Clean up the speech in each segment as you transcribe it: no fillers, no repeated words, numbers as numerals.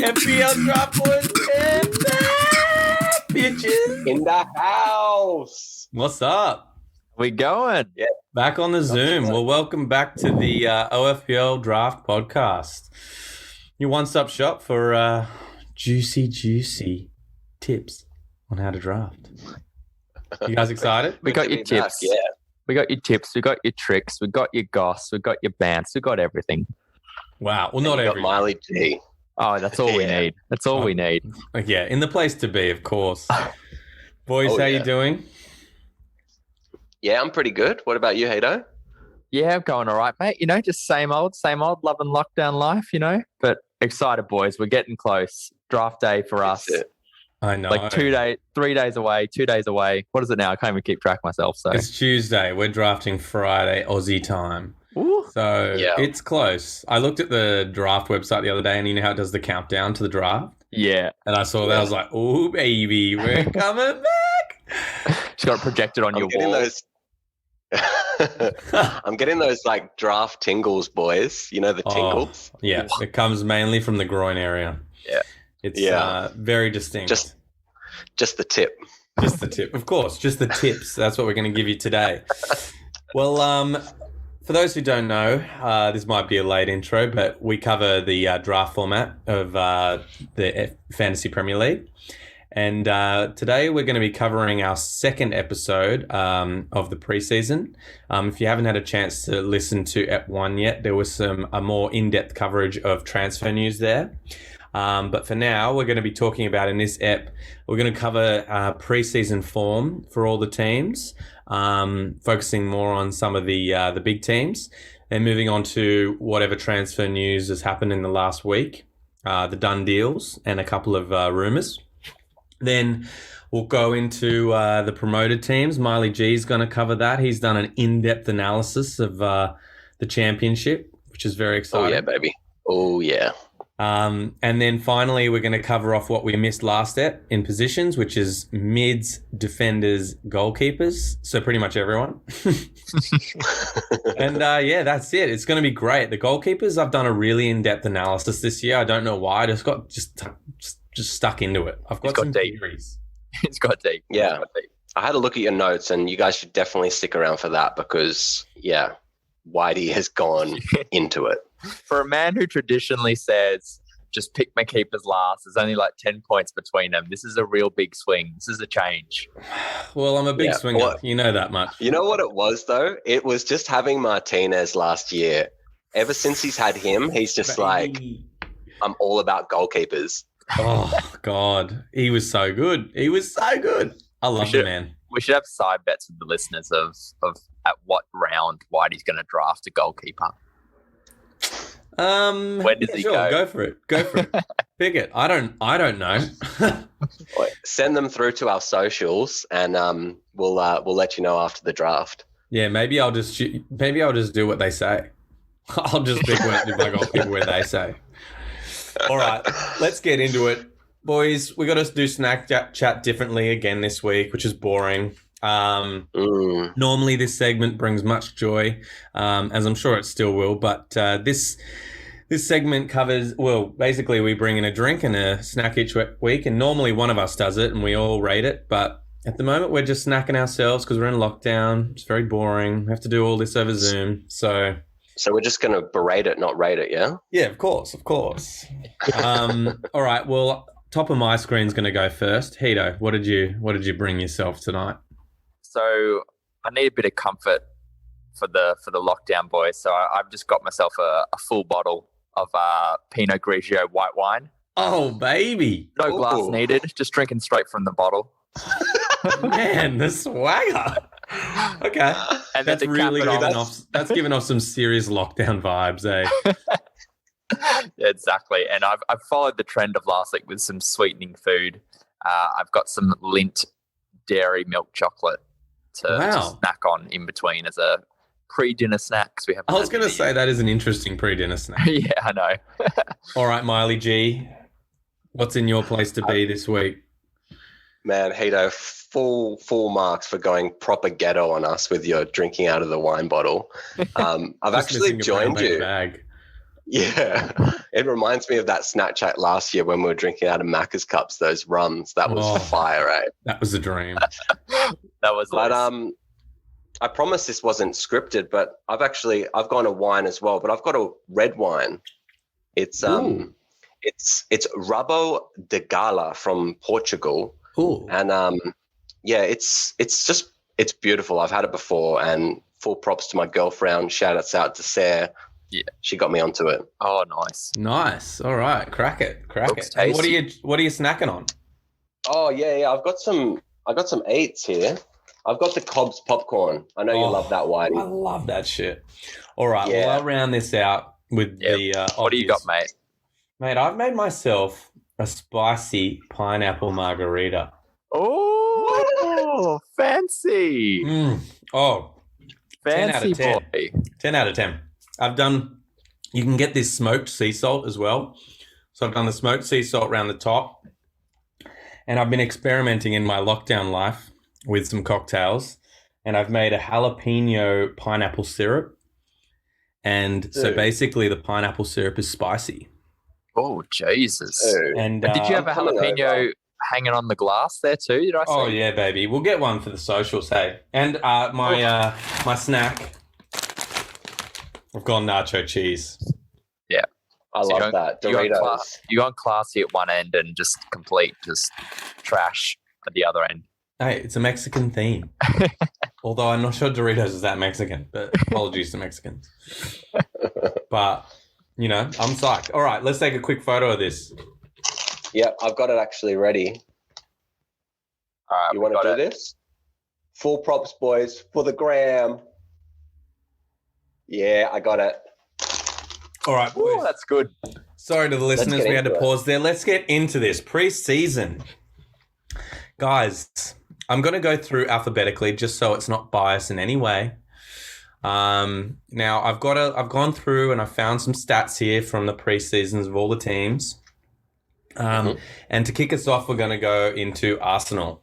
FPL Draft boys, we're back, bitches. In the house. What's up? We going? Yeah. Back on the Zoom. Well, welcome back to the OFPL Draft podcast. Your one-stop shop for juicy tips on how to draft. You guys excited? We got your tips. Yeah. We got your tips. We got your tricks. We got your goss. We got your bants. We got everything. Wow. Well, not got everything. Miley G. Oh, that's all we Yeah. need. That's all we need. Yeah, in the place to be, of course. Boys, Oh, how yeah. you doing? Yeah, I'm pretty good. What about you, Hato? Yeah, I'm going all right, mate. You know, just same old, loving lockdown life, you know. But excited, boys. We're getting close. Draft day for us. That's it. I know. Like 3 days away, 2 days away. What is it now? I can't even keep track myself. So It's Tuesday. We're drafting Friday, Aussie time. Ooh. So Yeah. it's close. I looked at the draft website the other day, and you know how it does the countdown to the draft? Yeah. And I saw that. I was like, oh, baby, we're coming back. Just got it projected on I'm your getting wall. those. I'm getting those like draft tingles, boys. You know the tingles. Yeah, it comes mainly from the groin area. Yeah. It's Yeah. very distinct. Just the tip. Just the tip. Of course, just the tips. That's what we're going to give you today. Well, for those who don't know, this might be a late intro, but we cover the draft format of the Fantasy Premier League. And today we're going to be covering our second episode of the preseason. If you haven't had a chance to listen to Ep 1 yet, there was a more in-depth coverage of transfer news there. But for now, we're going to be talking about in this ep, we're going to cover preseason form for all the teams, focusing more on some of the big teams, and moving on to whatever transfer news has happened in the last week, the done deals, and a couple of rumours. Then we'll go into the promoted teams. Miley G is going to cover that. He's done an in-depth analysis of the championship, which is very exciting. Oh yeah, baby. Oh yeah. And then finally, we're going to cover off what we missed last step in positions, which is mids, defenders, goalkeepers. So pretty much everyone. And yeah, that's it. It's going to be great. The goalkeepers, I've done a really in-depth analysis this year. I don't know why. I just got just stuck into it. I've got some deep. theories. It's got deep. Yeah. It's got deep. I had a look at your notes, and you guys should definitely stick around for that because yeah, Whitey has gone into it. For a man who traditionally says, just pick my keepers last, there's only like 10 points between them. This is a real big swing. This is a change. Well, I'm a big Yeah, swinger. well- You know that much. You know what it was though? It was just having Martinez last year. Ever since he's had him, he's just like, I'm all about goalkeepers. Oh, God. He was so good. He was so good. I love the man. We should have side bets with the listeners of at what round Whitey's going to draft a goalkeeper. Where does he go? Go for it. Pick it. I don't know. Send them through to our socials, and we'll let you know after the draft. Yeah, maybe I'll just do what they say. I'll just pick my goalkeeper where they say. All right, let's get into it, boys. We got to do snack chat differently again this week, which is boring. Normally, this segment brings much joy, as I'm sure it still will. But this segment covers, well, basically we bring in a drink and a snack each week, and normally one of us does it, and we all rate it. But at the moment, we're just snacking ourselves because we're in lockdown. It's very boring. We have to do all this over Zoom, so. So we're just going to berate it, not rate it, yeah? Yeah, of course. All right. Well, top of my screen's going to go first. Hito, what did you bring yourself tonight? So I need a bit of comfort for the lockdown, boys. So I've just got myself a full bottle of Pinot Grigio white wine. Oh, baby. No glass needed. Just drinking straight from the bottle. Man, the swagger. Okay. And That's then to really cap it giving that's giving off some serious lockdown vibes, eh? Yeah, exactly. And I've followed the trend of last week with some sweetening food. I've got some Lindt dairy milk chocolate to snack on in between as a pre-dinner snack. We have. I was going to say that is an interesting pre-dinner snack. Yeah, I know. All right, Miley G, what's in your place to be this week? Man, Hato, full marks for going proper ghetto on us with your drinking out of the wine bottle. I've Just actually missing a brown joined paper you. bag. Yeah. It reminds me of that Snapchat last year when we were drinking out of Macca's cups, those rums. That was fire, eh? That was a dream. That was But nice. I promise this wasn't scripted, but I've gone a wine as well, but I've got a red wine. It's it's Rabo de Gala from Portugal. Ooh. And it's beautiful. I've had it before, and full props to my girlfriend. Shout outs out to Sarah. Yeah. She got me onto it. Oh, nice. Nice. All right. Crack it. Looks And what are tasty. you snacking on? Oh yeah. I got some eats here. I've got the Cobb's popcorn. I know you love that, I Whitey. love that shit. All right. Yeah. Well, I'll round this out with the What do you got, mate? Mate, I've made myself a spicy pineapple margarita. Oh, fancy. Oh, Fancy 10 out of 10. boy. 10 out of 10. You can get this smoked sea salt as well. So I've done the smoked sea salt around the top. And I've been experimenting in my lockdown life with some cocktails. And I've made a jalapeno pineapple syrup. And so basically the pineapple syrup is spicy. Oh, Jesus. And Did you have a I'm coming jalapeno over. hanging on the glass there too? Did I see? Oh yeah, baby. We'll get one for the socials, hey. And my snack, I've gone nacho cheese. Yeah. I So love that. Doritos. You gone classy at one end and just trash at the other end. Hey, it's a Mexican theme. Although I'm not sure Doritos is that Mexican, but apologies to Mexicans. But, you know, I'm psyched. All right, let's take a quick photo of this. Yep, I've got it actually ready. All right, You want to do this? Full props, boys, for the gram. Yeah, I got it. All right, boys. Oh, that's good. Sorry to the listeners, get we had to into it. pause there. Let's get into this pre-season. Guys, I'm going to go through alphabetically just so it's not biased in any way. Now, I've gone through and I found some stats here from the pre-seasons of all the teams. And to kick us off, we're going to go into Arsenal.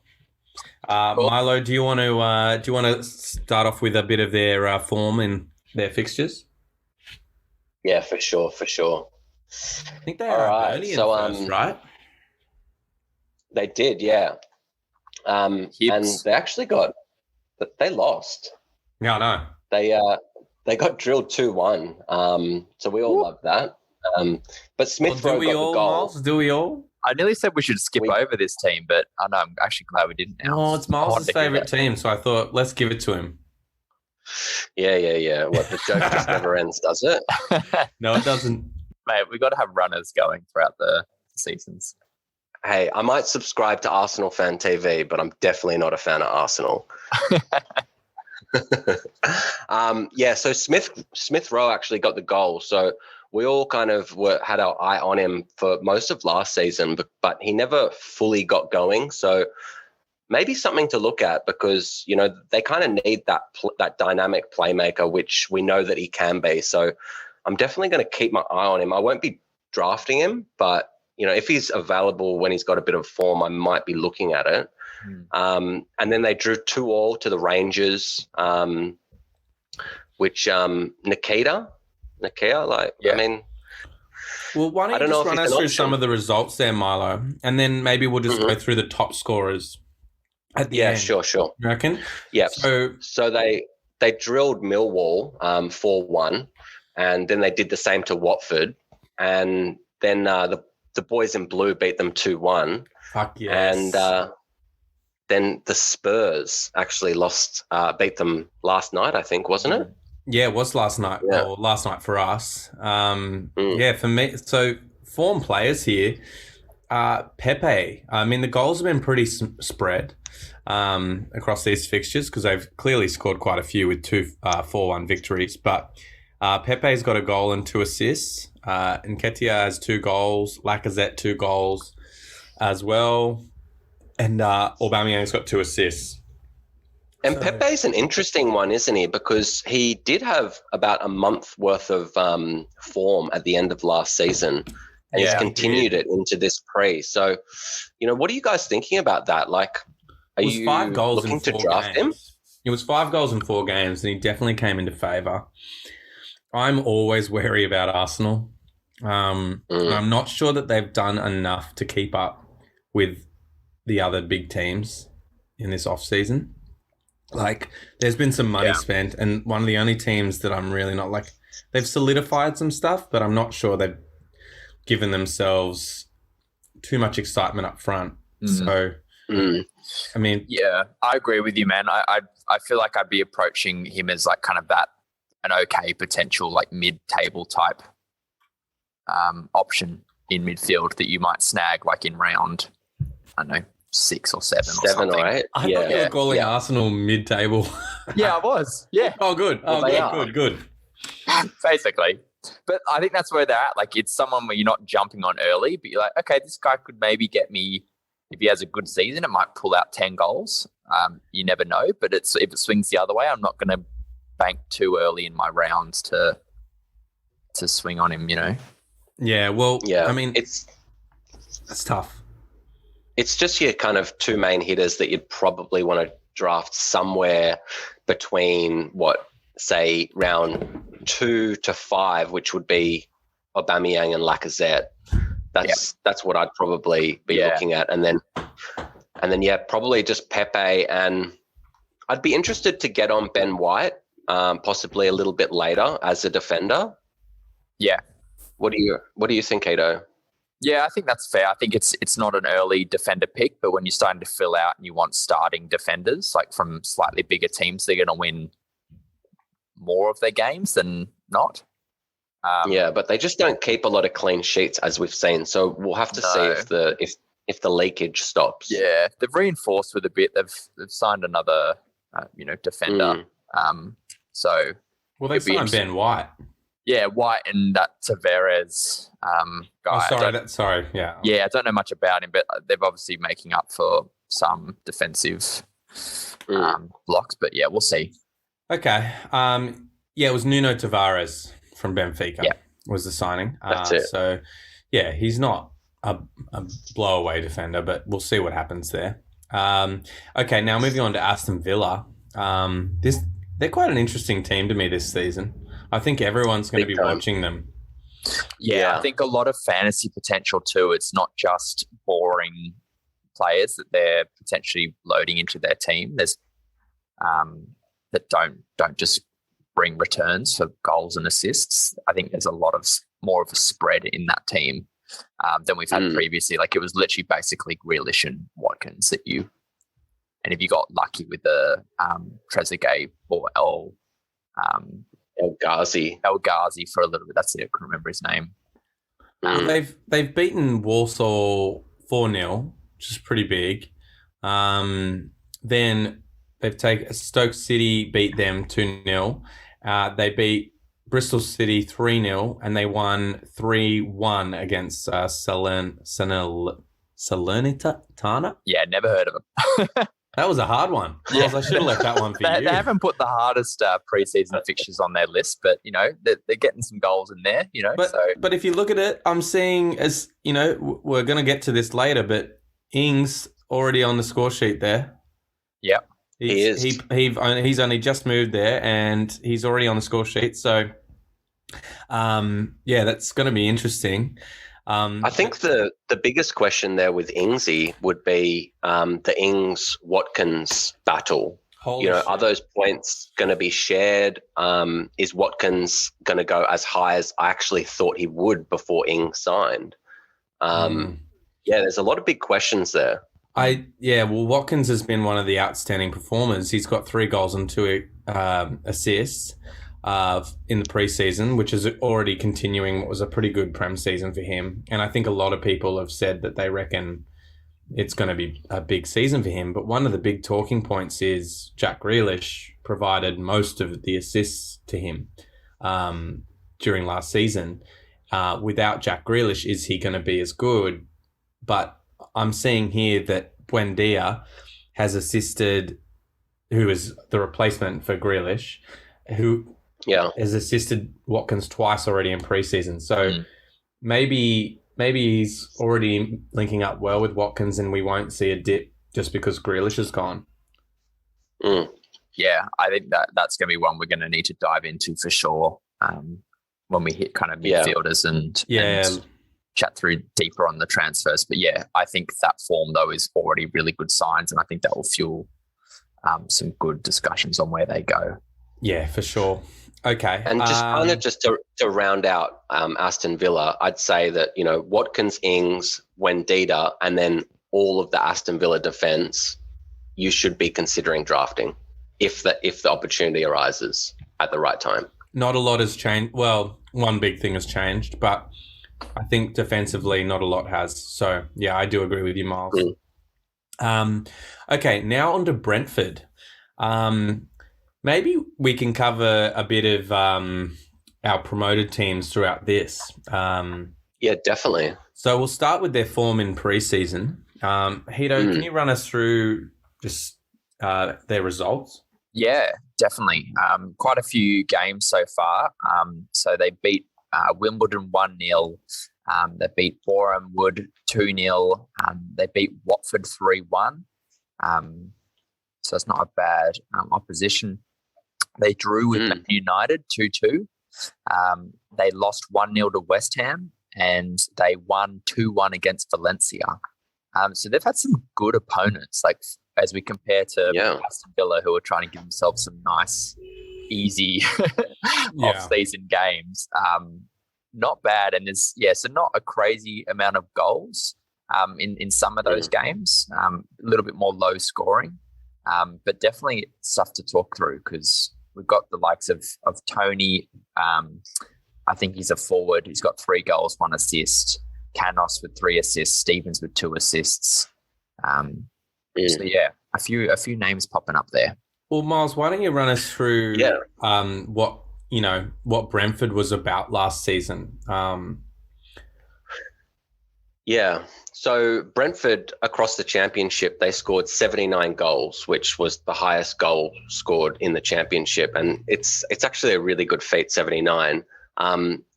Cool. Milo, do you want to start off with a bit of their form in their fixtures? Yeah, for sure. I think they All are right, Burnley in so, first, right? They did, yeah. And Hibs. they actually they lost. Yeah, I know. They got drilled 2-1. So we all love that. But Smith Well, Rowe do got we the all, goal. Miles? Do we all? I nearly said we should skip over this team, but I know I'm actually glad we didn't now. Oh, it's I Miles' wanted to hear favourite that. team, so I thought let's give it to him. Yeah. What, the joke just never ends, does it? No, it doesn't. Mate, we got to have runners going throughout the seasons. Hey, I might subscribe to Arsenal Fan TV, but I'm definitely not a fan of Arsenal. So Smith Rowe actually got the goal. So we all kind of had our eye on him for most of last season, but he never fully got going. So maybe something to look at because, you know, they kind of need that dynamic playmaker, which we know that he can be. So I'm definitely going to keep my eye on him. I won't be drafting him, but, you know, if he's available when he's got a bit of form, I might be looking at it. And then they drew 2-2 to the Rangers, which Nikita, like, Yeah. I mean, Well, why I don't don't you know just if run he's us an through option. some of the results there, Milo, and then maybe we'll just go through the top scorers at the end. sure. You reckon? Yeah. So So they drilled Millwall 4-1, and then they did the same to Watford, and then the boys in blue beat them 2-1, fuck yes. and then the Spurs actually beat them last night, I think, wasn't it? Yeah, it was last night. Yeah. Or last night for us. Yeah, for me. So form players here. Pepe. I mean, the goals have been pretty spread across these fixtures because they've clearly scored quite a few with 4-1 victories. But Pepe's got a goal and 2 assists. Nketiah has 2 goals. Lacazette 2 goals as well. And Aubameyang's got 2 assists. And Pepe's an interesting one, isn't he? Because he did have about a month worth of form at the end of last season, and he's continued it into this pre. So, you know, what are you guys thinking about that? Like, are you 5 goals looking in to 4 draft games. him? It was 5 goals in 4 games, and he definitely came into favour. I'm always wary about Arsenal. I'm not sure that they've done enough to keep up with the other big teams in this off-season. Like, there's been some money spent, and one of the only teams that I'm really not like, they've solidified some stuff, but I'm not sure they've given themselves too much excitement up front. So, I mean... Yeah, I agree with you, man. I feel like I'd be approaching him as like kind of an okay potential like mid-table type option in midfield that you might snag like in round, I don't know, 6 or 7 or something. Or 8. I thought you were calling Arsenal mid-table. Yeah, I was. Yeah. Oh, good. Good. Basically. But I think that's where they're at. Like, it's someone where you're not jumping on early, but you're like, okay, this guy could maybe get me, if he has a good season, it might pull out 10 goals. You never know. But if it swings the other way, I'm not going to bank too early in my rounds to swing on him, you know? Yeah, well, I mean, it's tough. It's just your kind of 2 main hitters that you'd probably want to draft somewhere between say round 2 to 5, which would be Aubameyang and Lacazette. That's what I'd probably be looking at, and then probably just Pepe, and I'd be interested to get on Ben White, possibly a little bit later as a defender. Yeah. What do you think, Ado? Yeah, I think that's fair. I think it's not an early defender pick, but when you're starting to fill out and you want starting defenders, like from slightly bigger teams, they're going to win more of their games than not. But they just don't keep a lot of clean sheets, as we've seen. So we'll have to see if the leakage stops. Yeah, they've reinforced with a bit. They've signed another, defender. They signed Ben White. Yeah, White and that Tavares guy. Yeah. Yeah, I don't know much about him, but they're obviously making up for some defensive blocks. But yeah, we'll see. Okay. It was Nuno Tavares from Benfica was the signing. That's it. So, yeah, he's not a blow-away defender, but we'll see what happens there. Okay, now moving on to Aston Villa. They're quite an interesting team to me this season. I think everyone's going to be watching them. Yeah, I think a lot of fantasy potential too. It's not just boring players that they're potentially loading into their team. There's that don't just bring returns for goals and assists. I think there's a lot of more of a spread in that team than we've had previously. Like, it was literally basically Grealish and Watkins and if you got lucky with the Trezeguet or El Ghazi for a little bit. That's it. I couldn't remember his name. They've beaten Walsall 4-0, which is pretty big. Then they've taken Stoke City, beat them 2-0. They beat Bristol City 3-0, and they won 3-1 against Salernitana. Yeah, never heard of them. That was a hard one. I should have left that one for you. They haven't put the hardest pre-season fixtures on their list, but, they're getting some goals in there, But if you look at it, I'm seeing, as, we're going to get to this later, but Ings already on the score sheet there. Yep. He is. He's only just moved there, and he's already on the score sheet. So, that's going to be interesting. I think the biggest question there with Ingsy would be the Ings-Watkins battle. Are those points going to be shared? Is Watkins going to go as high as I actually thought he would before Ings signed? There's a lot of big questions there. Watkins has been one of the outstanding performers. He's got 3 goals and 2 assists in the preseason, which is already continuing what was a pretty good Prem season for him. And I think a lot of people have said that they reckon it's going to be a big season for him. But one of the big talking points is Jack Grealish provided most of the assists to him during last season. Without Jack Grealish, is he going to be as good? But I'm seeing here that Buendia has assisted, who is the replacement for Grealish, who has assisted Watkins twice already in preseason. So maybe he's already linking up well with Watkins, and we won't see a dip just because Grealish is gone. Yeah, I think that's going to be one we're going to need to dive into for sure. when we hit kind of midfielders and chat through deeper on the transfers. But yeah, I think that form though is already really good signs, and I think that will fuel some good discussions on where they go. Yeah, for sure. Okay. And just to round out Aston Villa, I'd say that, Watkins, Ings, Wendita, and then all of the Aston Villa defence, you should be considering drafting if the opportunity arises at the right time. Not a lot has changed. Well, one big thing has changed, but I think defensively not a lot has. So, yeah, I do agree with you, Miles. Okay, now on to Brentford. Maybe we can cover a bit of our promoted teams throughout this. Yeah, definitely. So we'll start with their form in pre-season. Hito, can you run us through just their results? Yeah, definitely. Quite a few games so far. So they beat Wimbledon 1-0. They beat Boreham Wood 2-0. They beat Watford 3-1. So it's not a bad opposition. They drew with Man United 2-2. They lost 1-0 to West Ham, and they won 2-1 against Valencia. So they've had some good opponents, like as we compare to Aston Villa, who are trying to give themselves some nice, easy off-season games. Not bad, and so not a crazy amount of goals in some of those games. A little bit more low scoring, but definitely stuff to talk through because we've got the likes of Tony. I think he's a forward. He's got 3 goals, 1 assist. Canos with 3 assists. Stevens with 2 assists. So yeah, a few names popping up there. Well, Miles, why don't you run us through what Brentford was about last season? So Brentford across the championship, they scored 79 goals, which was the highest goal scored in the championship, and it's actually a really good feat, 79.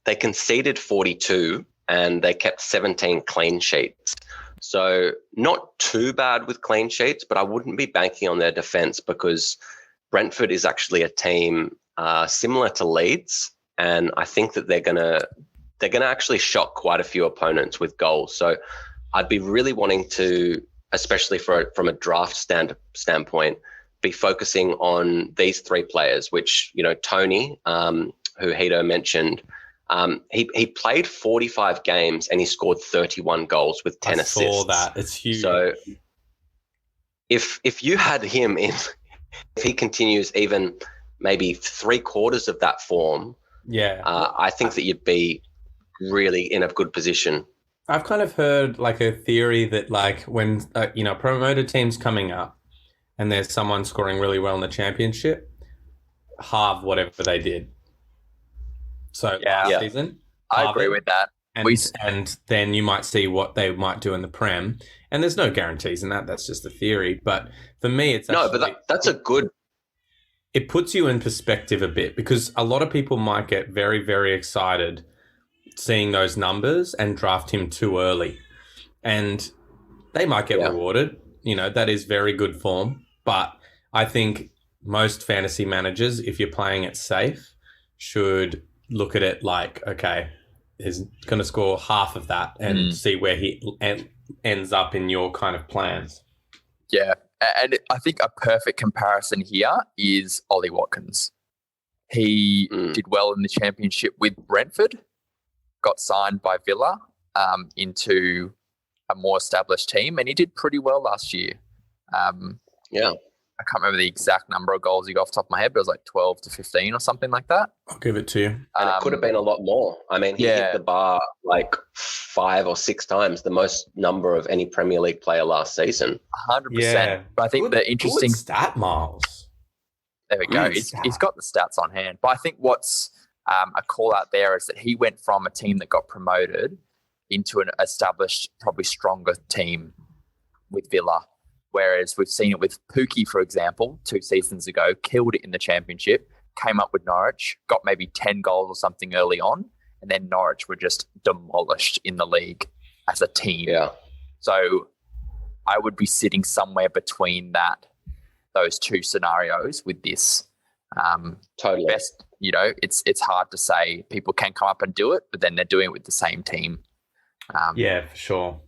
They conceded 42 and they kept 17 clean sheets. So not too bad with clean sheets, but I wouldn't be banking on their defence because Brentford is actually a team similar to Leeds, and I think that they're gonna actually shock quite a few opponents with goals. So I'd be really wanting to, especially from a draft standpoint, be focusing on these 3 players, which, Tony, who Hito mentioned, he played 45 games and he scored 31 goals with 10 assists. I saw that. It's huge. So if you had him in, if he continues even maybe 3/4 of that form, I think that you'd be really in a good position. I've kind of heard like a theory that like when promoted teams coming up and there's someone scoring really well in the championship, halve whatever they did. So last season, I agree with that. And then you might see what they might do in the Prem. And there's no guarantees in that. That's just a theory. But for me, it's actually, but that's a good. It puts you in perspective a bit because a lot of people might get very, very excited seeing those numbers and draft him too early. And they might get rewarded. That is very good form. But I think most fantasy managers, if you're playing it safe, should look at it like, okay, he's going to score half of that and see where he ends up in your kind of plans. Yeah. And I think a perfect comparison here is Ollie Watkins. He did well in the championship with Brentford, got signed by Villa into a more established team, and he did pretty well last year. I can't remember the exact number of goals he got off the top of my head, but it was like 12 to 15 or something like that. I'll give it to you. And it could have been a lot more. I mean, he hit the bar like 5 or 6 times, the most number of any Premier League player last season. 100%. Yeah. But I think the interesting... Good stat, Miles. There we go. He's got the stats on hand. But I think what's a call out there is that he went from a team that got promoted into an established, probably stronger team with Villa. Whereas we've seen it with Pookie, for example, 2 seasons ago, killed it in the championship, came up with Norwich, got maybe 10 goals or something early on, and then Norwich were just demolished in the league as a team. Yeah. So I would be sitting somewhere between those 2 scenarios with this. Totally. it's hard to say people can come up and do it, but then they're doing it with the same team. Yeah, for sure.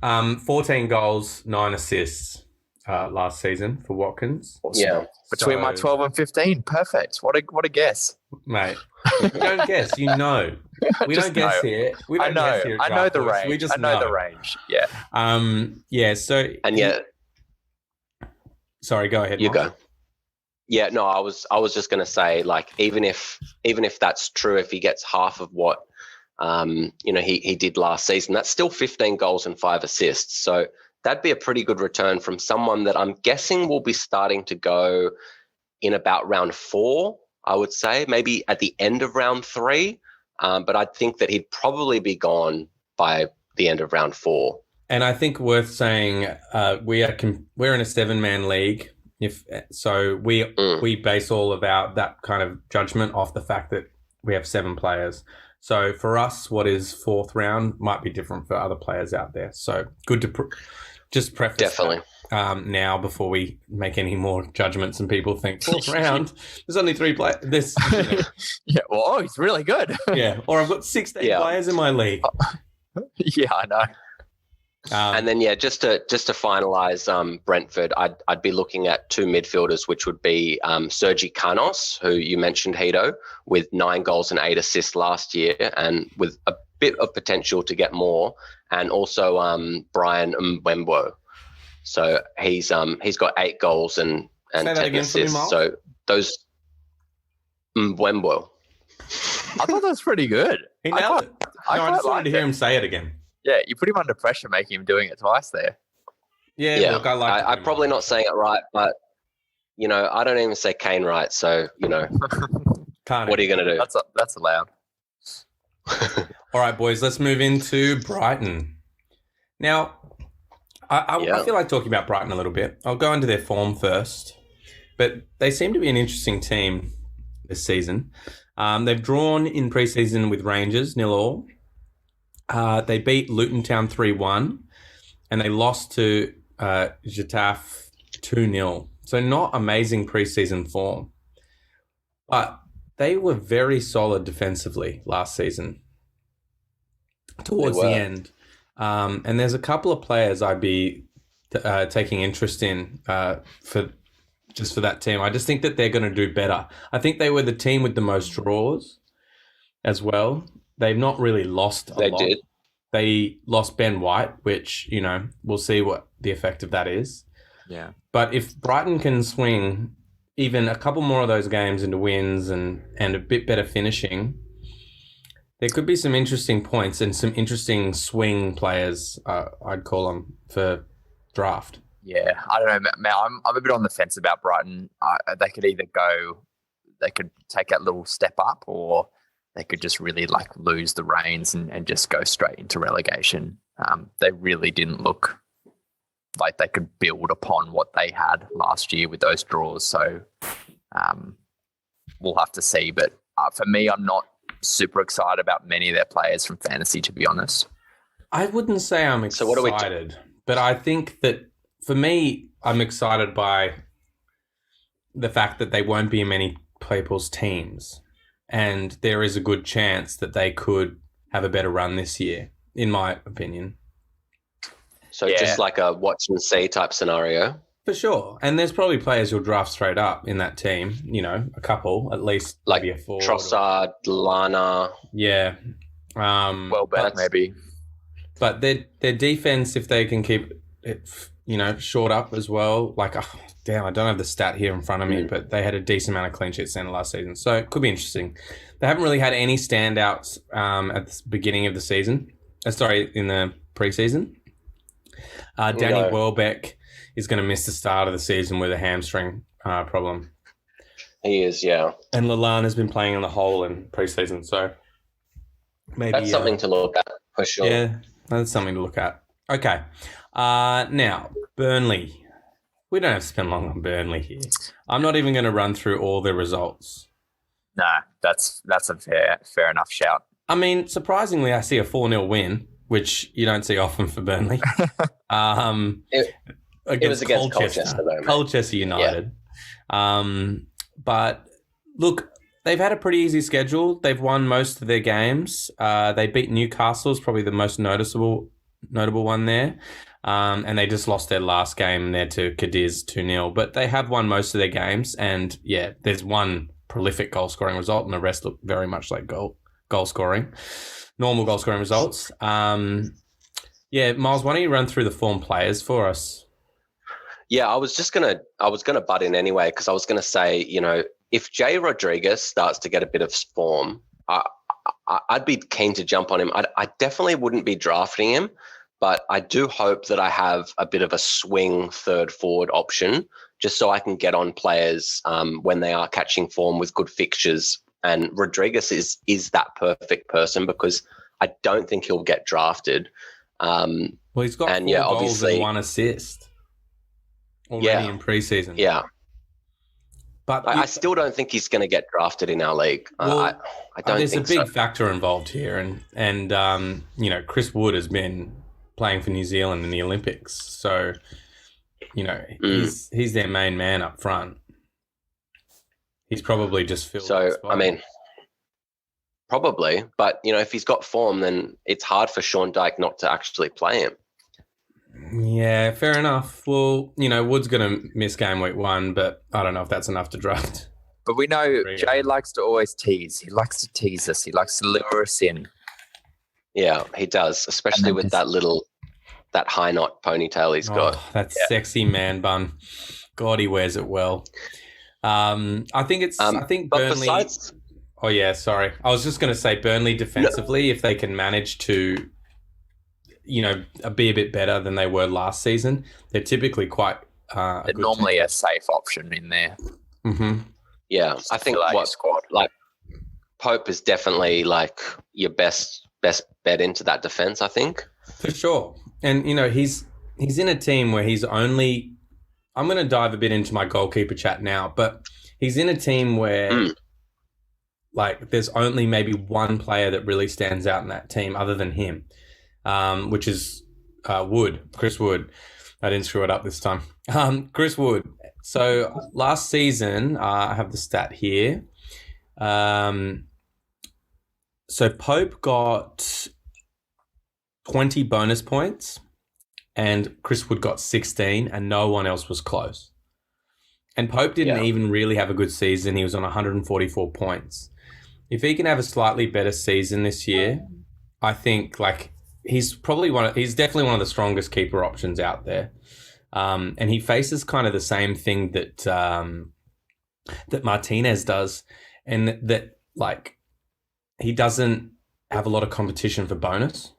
14 goals, 9 assists last season for Watkins. Awesome. Yeah. Between my 12 and 15. Perfect. What a guess. Mate, we don't guess, We don't guess here. We don't guess here. I know the range. We just know the range. Yeah. Sorry, go ahead. You Mark. Go. Yeah, no, I was just going to say, like, even if that's true, if he gets half of what he did last season, that's still 15 goals and 5 assists. So that'd be a pretty good return from someone that I'm guessing will be starting to go in about round 4, I would say, maybe at the end of round 3. But I think that he'd probably be gone by the end of round 4. And I think worth saying, we're in a 7-man league. We base all of that kind of judgment off the fact that we have 7 players. So for us, what is 4th round might be different for other players out there. So good to just preface definitely that, now before we make any more judgments and people think 4th round, there's only 3 players. Yeah, well, he's really good. Yeah, or I've got 16 players in my league. Yeah, I know. And then, just to finalise Brentford, I'd be looking at 2 midfielders, which would be Sergi Canos, who you mentioned, Hito, with 9 goals and 8 assists last year, and with a bit of potential to get more, and also Brian Mbembo. So he's got 8 goals and 10 assists. So those Mbembo. I thought that was pretty good. He nailed it. I just wanted to hear him say it again. Yeah, you put him under pressure, making him doing it twice there. Yeah. Look, I'm probably not saying it right, but I don't even say Kane right, so what are you going to do? That's allowed. All right, boys, let's move into Brighton. Now, I feel like talking about Brighton a little bit. I'll go into their form first, but they seem to be an interesting team this season. They've drawn in pre-season with Rangers 0-0. They beat Luton Town 3-1, and they lost to Getafe 2-0. So not amazing pre-season form. But they were very solid defensively last season towards the end. And there's a couple of players I'd be taking interest in for that team. I just think that they're going to do better. I think they were the team with the most draws as well. They've not really lost a lot. They did. They lost Ben White, which, we'll see what the effect of that is. Yeah. But if Brighton can swing even a couple more of those games into wins and a bit better finishing, there could be some interesting points and some interesting swing players, I'd call them, for draft. Yeah, I don't know, man. I'm a bit on the fence about Brighton. They could either take that little step up, or they could just really lose the reins and just go straight into relegation. They really didn't look like they could build upon what they had last year with those draws. So we'll have to see. But for me, I'm not super excited about many of their players from fantasy, to be honest. I wouldn't say I'm excited, but I think that for me, I'm excited by the fact that they won't be in many people's teams. And there is a good chance that they could have a better run this year, in my opinion. So just like a watch and see type scenario? For sure. And there's probably players you'll draft straight up in that team, a couple, at least like maybe a forward. Trossard, Lana. Yeah. Welbeck, maybe. But their defense, if they can keep it, short up as well, I don't have the stat here in front of me, but they had a decent amount of clean sheets in the last season. So it could be interesting. They haven't really had any standouts at the beginning of the season. In the preseason. Danny Welbeck is going to miss the start of the season with a hamstring problem. He is, yeah. And Lallana's been playing in the hole in preseason, so maybe that's something to look at for sure. Yeah, that's something to look at. Okay, now Burnley. We don't have to spend long on Burnley here. I'm not even going to run through all the results. No, that's a fair enough shout. I mean, surprisingly, I see a 4-0 win, which you don't see often for Burnley. It was against Colchester, though. Colchester United. Yeah. But look, they've had a pretty easy schedule. They've won most of their games. They beat Newcastle, is probably the most notable one there. And they just lost their last game there to Cadiz 2-0. But they have won most of their games. And, yeah, there's one prolific goal-scoring result, and the rest look very much like goal-scoring. Normal goal-scoring results. Yeah, Miles, why don't you run through the form players for us? Yeah, I was gonna butt in anyway, because I was gonna say, if Jay Rodriguez starts to get a bit of form, I'd be keen to jump on him. I definitely wouldn't be drafting him, but I do hope that I have a bit of a swing third forward option, just so I can get on players when they are catching form with good fixtures. And Rodriguez is that perfect person, because I don't think he'll get drafted. Well, he's got 4 goals and 1 assist already in preseason. Yeah. But I still don't think he's going to get drafted in our league. Well, I don't think so. There's a big factor involved here. And Chris Wood has been playing for New Zealand in the Olympics. So, he's their main man up front. He's probably just filled that spot. I mean, probably. But, if he's got form, then it's hard for Sean Dyche not to actually play him. Yeah, fair enough. Well, Wood's going to miss game week 1, but I don't know if that's enough to draft. But we know Jay likes to always tease. He likes to tease us. He likes to lure us in. Yeah, he does, especially with that high knot ponytail he's got. That sexy man bun. God, he wears it well. I think Burnley. Oh yeah, sorry. I was just going to say Burnley defensively, if they can manage to, be a bit better than they were last season, they're typically quite. They're normally a safe option in there. Mm-hmm. Yeah, I think Pope is definitely like your best bet into that defense, I think. For sure. And, he's in a team where he's only... I'm going to dive a bit into my goalkeeper chat now, but he's in a team where, there's only maybe one player that really stands out in that team other than him, which is Chris Wood. I didn't screw it up this time. Chris Wood. So last season, I have the stat here. So Pope got 20 bonus points and Chris Wood got 16, and no one else was close. And Pope didn't even really have a good season. He was on 144 points. If he can have a slightly better season this year, I think he's definitely one of the strongest keeper options out there. And he faces kind of the same thing that Martinez does, and that he doesn't have a lot of competition for bonus.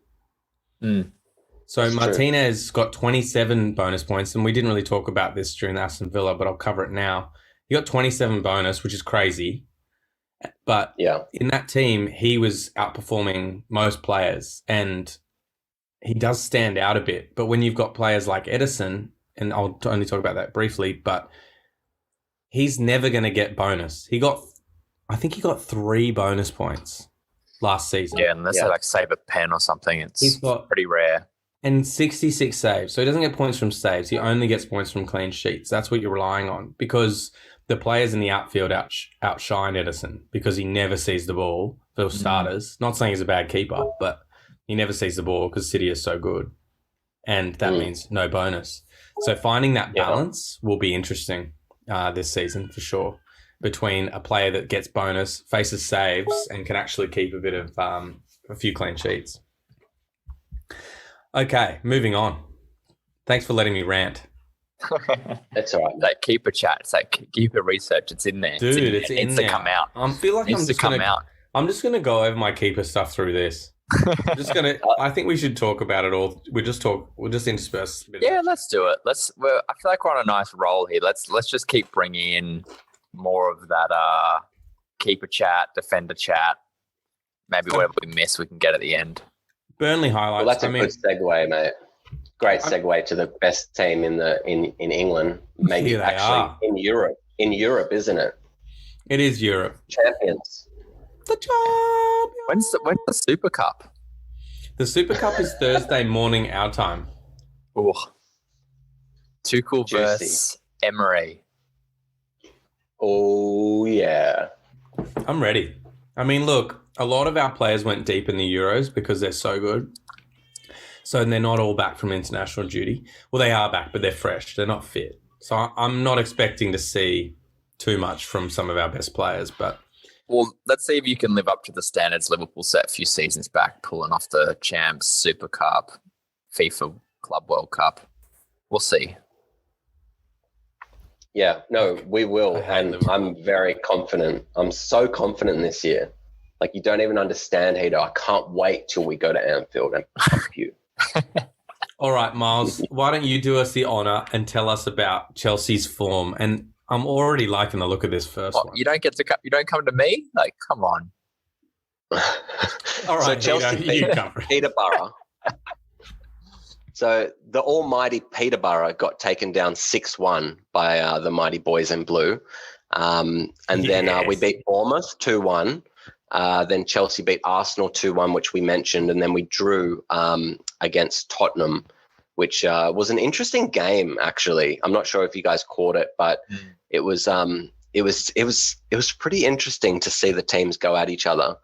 So that's Martinez got 27 bonus points, and we didn't really talk about this during the Aston Villa, but I'll cover it now. He got 27 bonus, which is crazy. But in that team, he was outperforming most players, and he does stand out a bit. But when you've got players like Edison, and I'll only talk about that briefly, but he's never going to get bonus. I think he got 3 bonus points last season. Yeah, unless they save a pen or something, it's pretty rare. And 66 saves. So he doesn't get points from saves. He only gets points from clean sheets. That's what you're relying on, because the players in the outfield outshine Edison, because he never sees the ball for starters. Not saying he's a bad keeper, but he never sees the ball because City is so good. And that means no bonus. So finding that balance will be interesting this season for sure, between a player that gets bonus, faces saves, and can actually keep a bit of a few clean sheets. Okay, moving on. Thanks for letting me rant. That's all right. That keeper chat, it's like keeper research. It's in there. Dude, it's in there. It needs to come out. I'm just going to go over my keeper stuff through this. I think we should talk about it all. We'll just intersperse a bit. Yeah, let's do it. I feel like we're on a nice roll here. Let's just keep bringing in more of that keeper chat, defender chat. Maybe whatever we miss, we can get at the end. Burnley highlights. Well, that's a good segue, mate. Great segue to the best team in England. Maybe actually in Europe. In Europe, isn't it? It is Europe. Champions. The champions. When's the Super Cup? The Super Cup is Thursday morning our time. Oh, Tuchel versus Emery. Oh yeah. I'm ready. I mean, look, a lot of our players went deep in the Euros because they're so good. So they're not all back from international duty. Well, they are back, but they're fresh. They're not fit. So I'm not expecting to see too much from some of our best players. But well, let's see if you can live up to the standards Liverpool set a few seasons back, pulling off the Champs, Super Cup, FIFA Club World Cup. We'll see. Yeah, no, we will. And I'm very confident. I'm so confident this year. Like, you don't even understand, Hito. I can't wait till we go to Anfield and pump you. All right, Miles, why don't you do us the honour and tell us about Chelsea's form? And I'm already liking the look of this first one. You don't come to me? Like, come on. All right, so Chelsea beat Peterborough. So the almighty Peterborough got taken down 6-1 by the mighty boys in blue. And then we beat Bournemouth 2-1. Then Chelsea beat Arsenal 2-1, which we mentioned. And then we drew against Tottenham, which was an interesting game, actually. I'm not sure if you guys caught it, but it was pretty interesting to see the teams go at each other.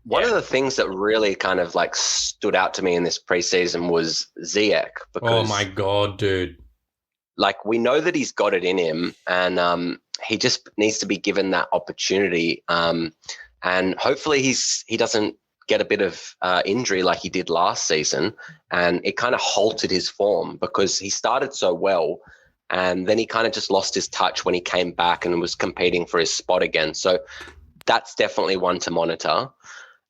One of the things that really kind of like stood out to me in this preseason was Ziyech. Because, oh my God, dude. Like, we know that he's got it in him, and he just needs to be given that opportunity. And hopefully he doesn't get a bit of injury like he did last season, and it kind of halted his form because he started so well, and then he kind of just lost his touch when he came back and was competing for his spot again. So that's definitely one to monitor.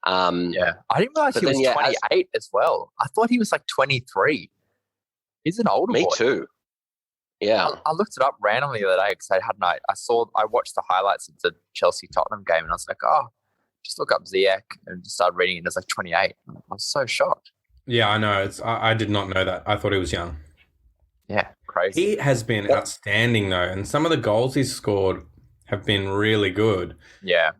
I didn't realize he was 28 as well. I thought he was like 23. He's an older boy. Me too. Yeah. I looked it up randomly the other day because I watched the highlights of the Chelsea Tottenham game, and I was like, just look up Ziyech, and just started reading it. It's like 28. I was so shocked. Yeah, I know. I did not know that. I thought he was young. Yeah, crazy. He has been outstanding though, and some of the goals he's scored have been really good. Yeah,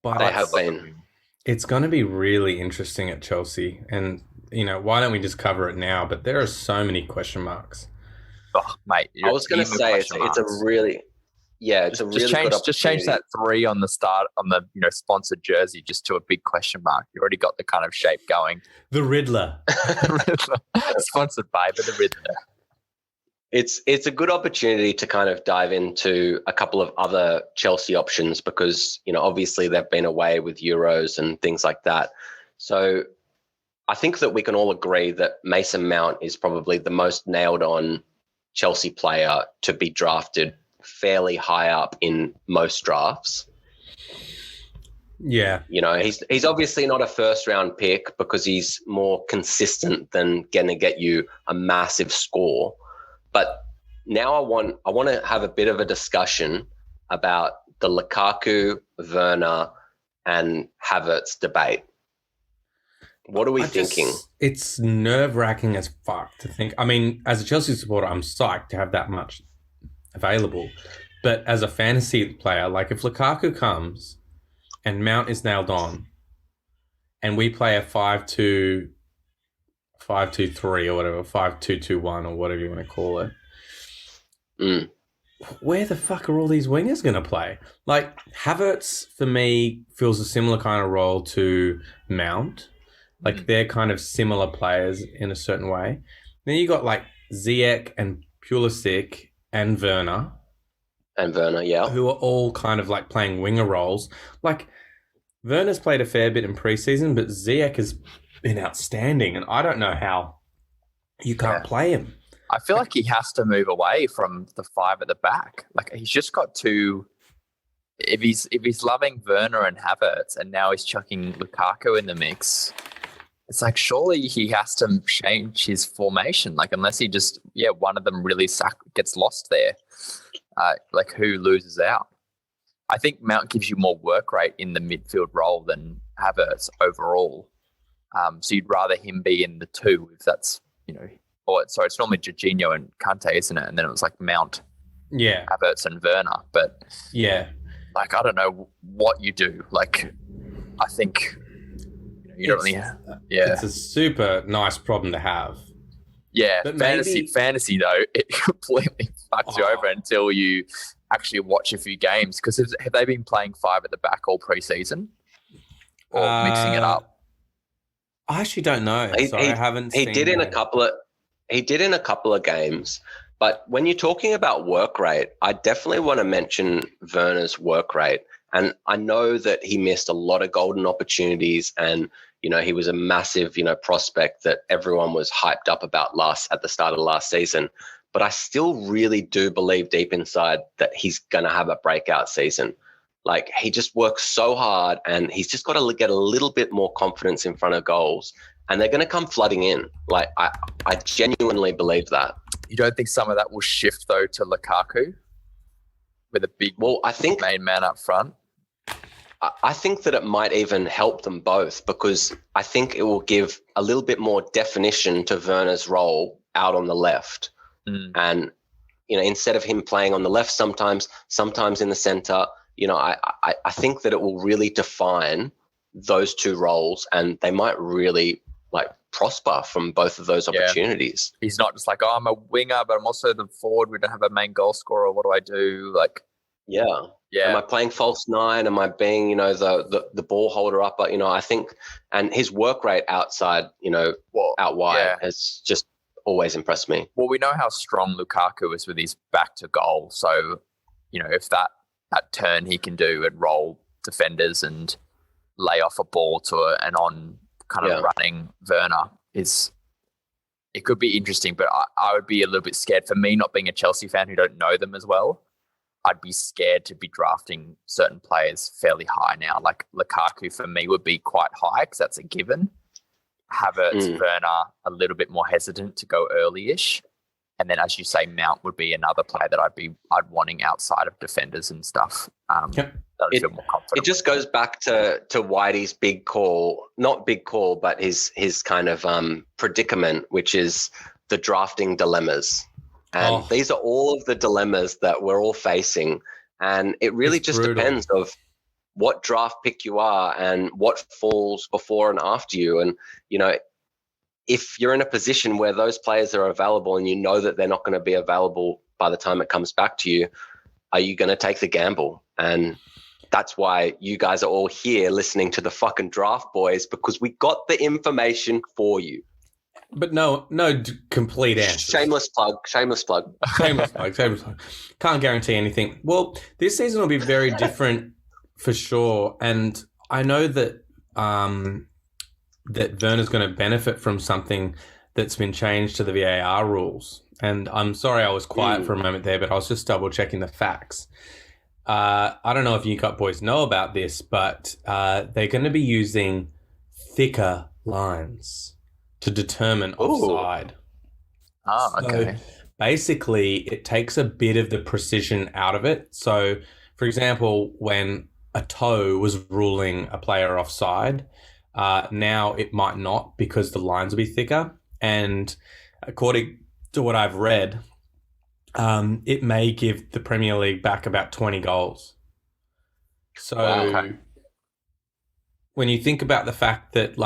but they have been. It's going to be really interesting at Chelsea, and why don't we just cover it now? But there are so many question marks. Oh, mate, I was going to say it's a really good opportunity. Just change that 3 on the start on the sponsored jersey just to a big question mark. You already got the kind of shape going. The Riddler. Sponsored by the Riddler. It's a good opportunity to kind of dive into a couple of other Chelsea options because, obviously they've been away with Euros and things like that. So I think that we can all agree that Mason Mount is probably the most nailed on Chelsea player to be drafted fairly high up in most drafts. Yeah. He's obviously not a first round pick because he's more consistent than going to get you a massive score. But now I want to have a bit of a discussion about the Lukaku, Werner, and Havertz debate. What are we thinking? It's nerve-wracking as fuck to think. I mean, as a Chelsea supporter, I'm psyched to have that much available. But as a fantasy player, like if Lukaku comes and Mount is nailed on and we play a 5-2-3 or whatever, 5-2-2-1 or whatever you want to call it, where the fuck are all these wingers going to play? Like, Havertz, for me, feels a similar kind of role to Mount. Like, they're kind of similar players in a certain way. Then you got, like, Ziyech and Pulisic and Werner. Yeah. Who are all kind of, like, playing winger roles. Like, Werner's played a fair bit in preseason, but Ziyech has been outstanding, and I don't know how you can't play him. I feel like he has to move away from the 5 at the back. Like, he's just got to... If he's loving Werner and Havertz, and now he's chucking Lukaku in the mix... It's like, surely he has to change his formation. Like, unless he just, one of them really gets lost there. Like, who loses out? I think Mount gives you more work rate in the midfield role than Havertz overall. So you'd rather him be in the 2 if that's, it's normally Jorginho and Kante, isn't it? And then it was like Mount, Havertz and Werner. But, like, I don't know what you do. Like, I think... It's a super nice problem to have. Yeah, but fantasy though, it completely fucks you over until you actually watch a few games because have they been playing 5 at the back all pre-season or mixing it up? I actually don't know. I haven't seen. He did in a couple of games. But when you're talking about work rate, I definitely want to mention Werner's work rate. And I know that he missed a lot of golden opportunities, and he was a massive prospect that everyone was hyped up about at the start of last season. But I still really do believe deep inside that he's going to have a breakout season. Like, he just works so hard, and he's just got to get a little bit more confidence in front of goals, and they're going to come flooding in. Like, I genuinely believe that. You don't think some of that will shift, though, to Lukaku with a big main man up front? I think that it might even help them both, because I think it will give a little bit more definition to Werner's role out on the left. And, instead of him playing on the left sometimes in the center, I think that it will really define those two roles, and they might really prosper from both of those opportunities. Yeah. He's not just like, I'm a winger, but I'm also the forward. We don't have a main goal scorer. What do I do? Yeah. Am I playing false 9? Am I being, the ball holder up? But, I think, and his work rate outside, out wide has just always impressed me. Well, we know how strong Lukaku is with his back to goal. So, if that turn he can do and roll defenders and lay off a ball to an on kind of running Werner it could be interesting, but I would be a little bit scared. For me, not being a Chelsea fan who don't know them as well, I'd be scared to be drafting certain players fairly high now. Like Lukaku for me would be quite high because that's a given. Havertz, Werner, a little bit more hesitant to go early-ish. And then, as you say, Mount would be another player that I'd wanting outside of defenders and stuff. Feel more confident. It just goes back to Whitey's not big call, but his kind of predicament, which is the drafting dilemmas. And these are all of the dilemmas that we're all facing. And it really just depends of what draft pick you are and what falls before and after you. And, if you're in a position where those players are available and you know that they're not going to be available by the time it comes back to you, are you going to take the gamble? And that's why you guys are all here listening to the fucking Draft Boys, because we got the information for you. But no complete answer. Shameless plug. Shameless plug. Can't guarantee anything. Well, this season will be very different for sure. And I know that that Werner's going to benefit from something that's been changed to the VAR rules. And I'm sorry I was quiet for a moment there, but I was just double checking the facts. I don't know if you boys know about this, but they're going to be using thicker lines to determine offside. Okay. So basically, it takes a bit of the precision out of it. So, for example, when a toe was ruling a player offside, now it might not, because the lines will be thicker. And according to what I've read, it may give the Premier League back about 20 goals. So when you think about the fact that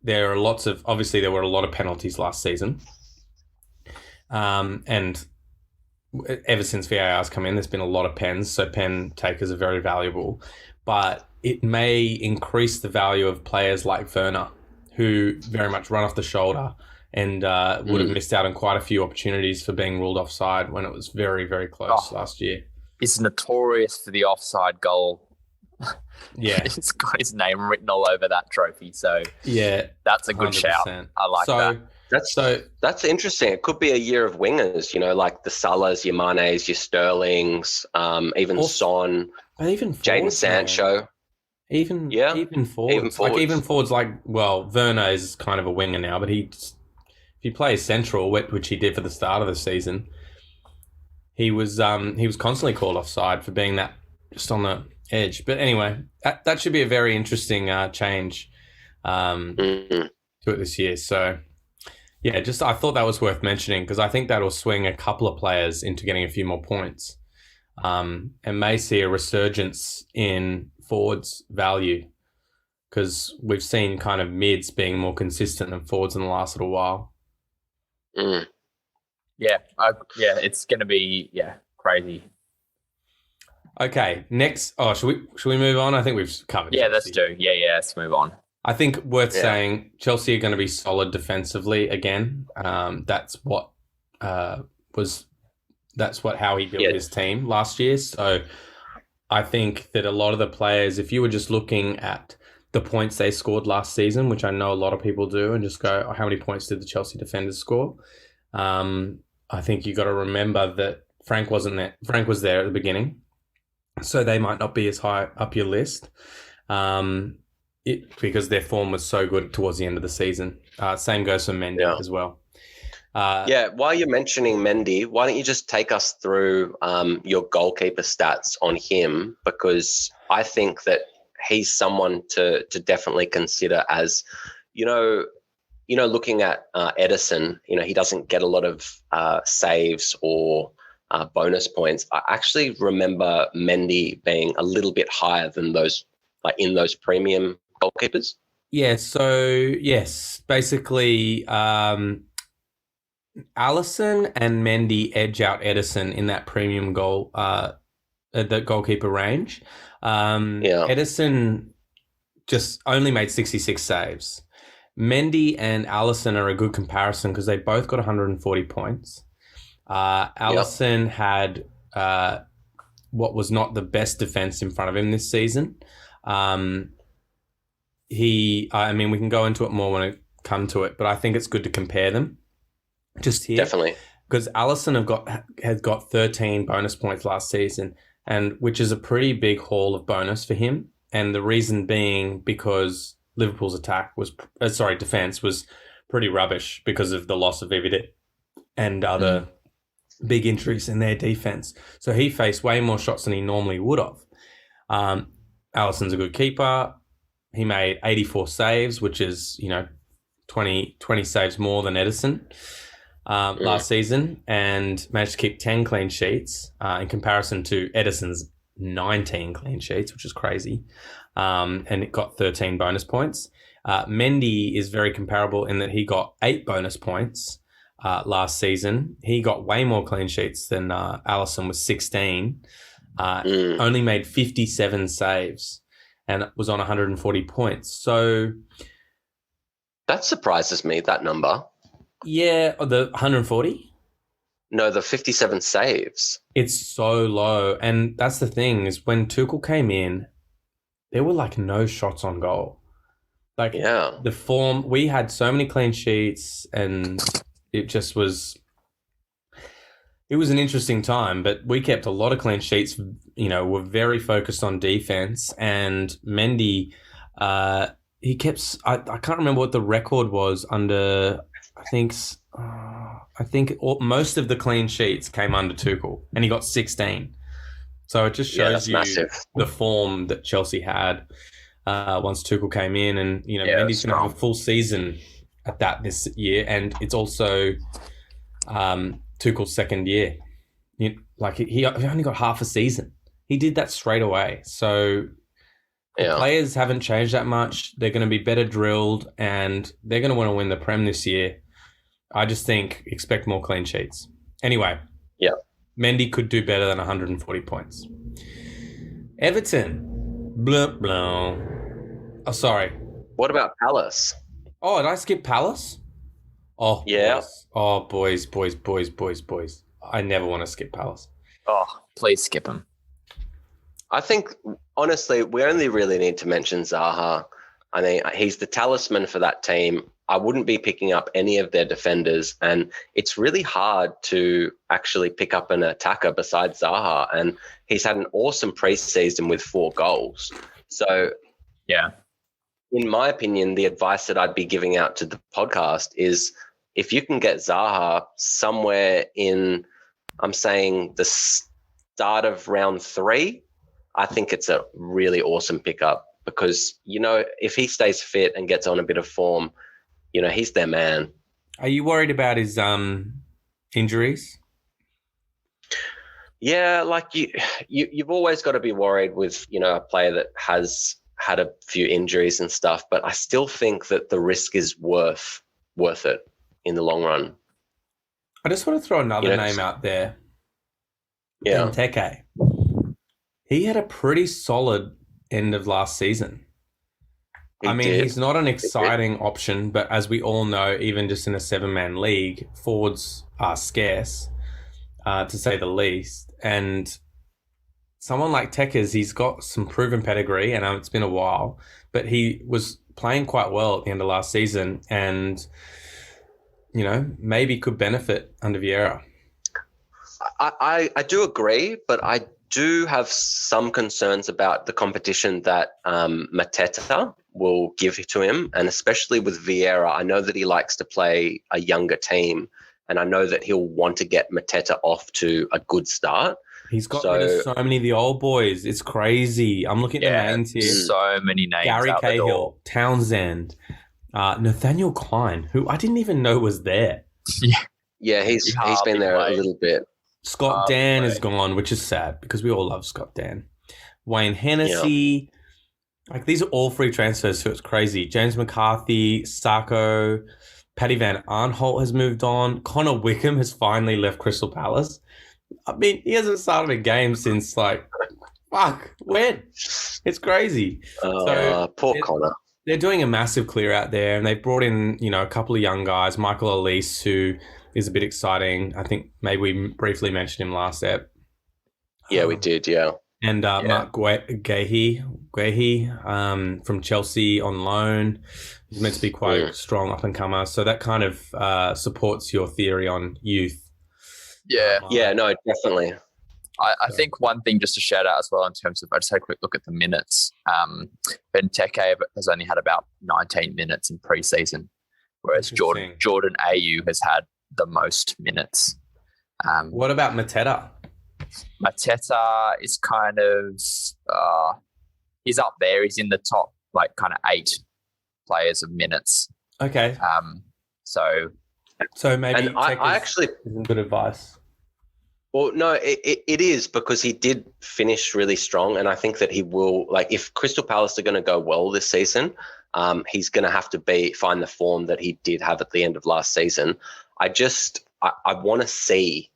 there were a lot of penalties last season. And ever since VAR's come in, there's been a lot of pens. So pen takers are very valuable, but it may increase the value of players like Werner, who very much run off the shoulder and would have missed out on quite a few opportunities for being ruled offside when it was very, very close last year. He's notorious for the offside goal. Yeah. It's got his name written all over that trophy. So yeah, that's a good 100%. Shout. I like that. That's interesting. It could be a year of wingers, like the Salahs, your Manes, your Sterlings, even Son, even Jadon Sancho. Even forwards. Even forwards Werner is kind of a winger now, but if he plays central, which he did for the start of the season, he was constantly called offside for being that just on the edge. But anyway, that should be a very interesting change to it this year. So yeah, I thought that was worth mentioning, because I think that'll swing a couple of players into getting a few more points, and may see a resurgence in forwards value, because we've seen kind of mids being more consistent than forwards in the last little while. Yeah, it's going to be crazy. Okay, next. Oh, should we move on? I think we've covered. Yeah, Chelsea. let's do. Yeah, let's move on. I think worth saying, Chelsea are going to be solid defensively again. That's how he built his team last year. So I think that a lot of the players, if you were just looking at the points they scored last season, which I know a lot of people do, and just go, oh, how many points did the Chelsea defenders score? I think you got to remember that Frank wasn't there. Frank was there at the beginning, so they might not be as high up your list. Because their form was so good towards the end of the season. Same goes for Mendy as well. While you're mentioning Mendy, why don't you just take us through your goalkeeper stats on him? Because I think that he's someone to definitely consider as, looking at Edison, he doesn't get a lot of saves or bonus points. I actually remember Mendy being a little bit higher than those, like in those premium goalkeepers. Yeah, so yes, basically Allison and Mendy edge out Edison in that premium the goalkeeper range. Edison just only made 66 saves. Mendy and Allison are a good comparison because they both got 140 points. Allison had what was not the best defense in front of him this season. We can go into it more when it come to it, but I think it's good to compare them just here. Definitely. Because Allison has got 13 bonus points last season, and which is a pretty big haul of bonus for him. And the reason being because Liverpool's defense was pretty rubbish because of the loss of Everton and other big injuries in their defense. So he faced way more shots than he normally would have. Allison's a good keeper. He made 84 saves, which is, 20 saves more than Edison last season, and managed to keep 10 clean sheets in comparison to Edison's 19 clean sheets, which is crazy. And it got 13 bonus points. Mendy is very comparable in that he got 8 bonus points last season. He got way more clean sheets than Allison with 16. Only made 57 saves. And was on 140 points. So that surprises me, that number. Yeah, the 140? No, the 57 saves. It's so low. And that's the thing is when Tuchel came in, there were like no shots on goal. The form, we had so many clean sheets and it just was... It was an interesting time, but we kept a lot of clean sheets, were very focused on defense. And Mendy, he kept, I can't remember what the record was under, most of the clean sheets came under Tuchel and he got 16. So it just shows you the form that Chelsea had once Tuchel came in. And, Mendy's going to have a full season at that this year. And it's also... Tuchel's second year. He only got half a season. He did that straight away. So the players haven't changed that much. They're going to be better drilled and they're going to want to win the Prem this year. I just think expect more clean sheets. Anyway, Mendy could do better than 140 points. Everton. Blah, blah. Oh, sorry. What about Palace? Oh, did I skip Palace? Oh, yeah. Boys. Oh, boys. I never want to skip Palace. Oh, please skip him. I think, honestly, we only really need to mention Zaha. I mean, he's the talisman for that team. I wouldn't be picking up any of their defenders, and it's really hard to actually pick up an attacker besides Zaha, and he's had an awesome preseason with 4 goals. So, in my opinion, the advice that I'd be giving out to the podcast is if you can get Zaha somewhere in, I'm saying the start of round 3, I think it's a really awesome pickup because, if he stays fit and gets on a bit of form, he's their man. Are you worried about his injuries? Yeah, you've always got to be worried with, a player that has had a few injuries and stuff, but I still think that the risk is worth it in the long run. I just want to throw another name out there. Yeah. Benteke. he had a pretty solid end of last season. He's not an exciting option, but as we all know, even just in a 7-man league, forwards are scarce, to say the least. And someone like Tekers, he's got some proven pedigree, and it's been a while, but he was playing quite well at the end of last season and, maybe could benefit under Vieira. I do agree, but I do have some concerns about the competition that Mateta will give to him, and especially with Vieira. I know that he likes to play a younger team, and I know that he'll want to get Mateta off to a good start. He's got rid of so many of the old boys. It's crazy. I'm looking at the names here. So many names. Gary Cahill, Townsend, Nathaniel Klein, who I didn't even know was there. Yeah, he's been there a little bit. Scott Dan is gone, which is sad because we all love Scott Dan. Wayne Hennessy. Like, these are all free transfers, so it's crazy. James McCarthy, Sarko, Paddy Van Arnholt has moved on. Connor Wickham has finally left Crystal Palace. I mean, he hasn't started a game since, when? It's crazy. Poor Connor. They're doing a massive clear out there, and they've brought in, a couple of young guys. Michael Elise, who is a bit exciting. I think maybe we briefly mentioned him last ep. Yeah, we did, yeah. And Mark Guehi from Chelsea on loan. He's meant to be quite a strong up-and-comer. So that kind of supports your theory on youth. Yeah, no, definitely. I think one thing just to shout out as well in terms of, I just had a quick look at the minutes. Benteke has only had about 19 minutes in pre-season, whereas Jordan Ayew has had the most minutes. What about Mateta? Mateta is kind of, he's up there. He's in the top, kind of 8 players of minutes. Okay. So maybe I actually isn't good advice. Well, no, it is, because he did finish really strong, and I think that he will, if Crystal Palace are going to go well this season, he's going to have to find the form that he did have at the end of last season. I want to see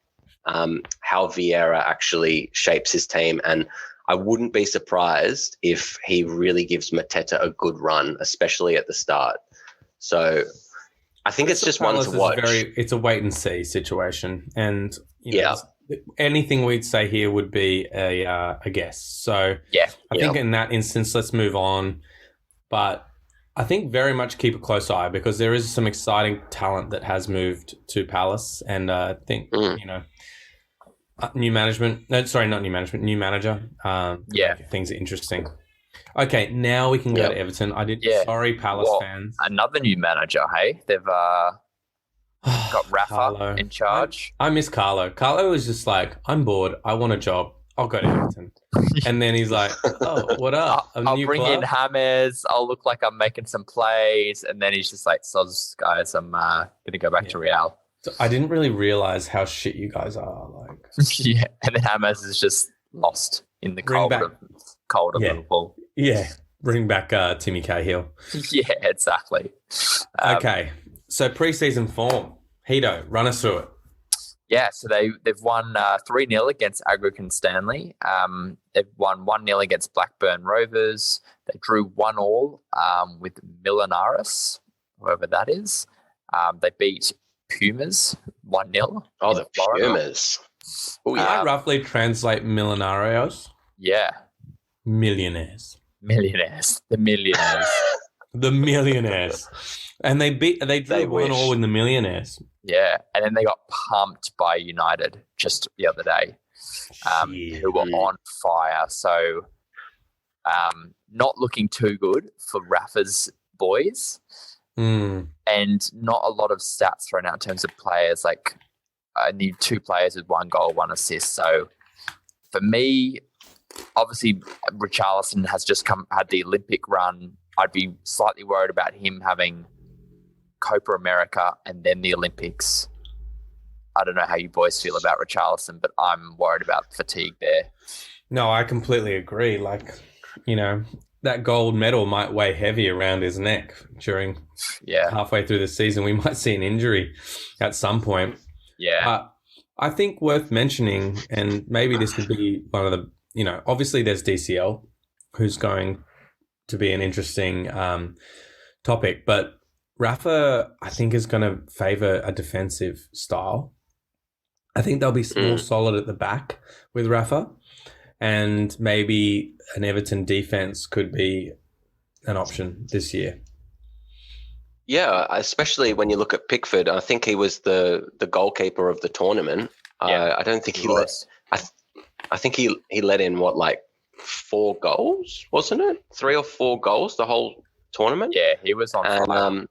how Vieira actually shapes his team, and I wouldn't be surprised if he really gives Mateta a good run, especially at the start. So I think it's just one to watch. It's a wait and see situation, and anything we'd say here would be a guess. So I think in that instance, let's move on. But I think very much keep a close eye, because there is some exciting talent that has moved to Palace, and I think new management. No, sorry, not new management. New manager. Things are interesting. Okay, now we can go to Everton. Sorry, Palace fans. Another new manager. Hey, they've got Rafa Carlo in charge. I miss Carlo. Carlo was just like, I'm bored. I want a job. I'll go to Everton. And then he's like, oh, what up? I'll bring in James. I'll look like I'm making some plays. And then he's just like, soz, guys, I'm going to go back to Real. So I didn't really realize how shit you guys are. And then James is just lost in the cold of Liverpool. Yeah, bring back Timmy Cahill. Yeah, exactly. Okay, so pre-season form. Hito, run us through it. Yeah, so they've won 3-0 against Agrican Stanley. They've won 1-0 against Blackburn Rovers. They drew 1-1 with Millonarios, whoever that is. They beat Pumas 1-0. Oh, the Pumas. I roughly translate Millonarios. Yeah. Millionaires. The millionaires. The millionaires. And they drew 1-1 with the millionaires. Yeah, and then they got pumped by United just the other day, who were on fire. So not looking too good for Rafa's boys. And not a lot of stats thrown out in terms of players. I need 2 players with 1 goal, 1 assist. So for me, obviously, Richarlison has just had the Olympic run. I'd be slightly worried about him having Copa America and then the Olympics. I don't know how you boys feel about Richarlison, but I'm worried about fatigue there. No, I completely agree. That gold medal might weigh heavy around his neck during halfway through the season. We might see an injury at some point. Yeah. I think worth mentioning, and maybe this would be one of the obviously there's DCL, who's going to be an interesting topic, but Rafa, I think, is going to favour a defensive style. I think they'll be more solid at the back with Rafa, and maybe an Everton defence could be an option this year. Yeah, especially when you look at Pickford. I think he was the goalkeeper of the tournament. I don't think he let. I think he let in 4 goals, wasn't it? 3 or 4 goals the whole tournament. Yeah, he was on fire.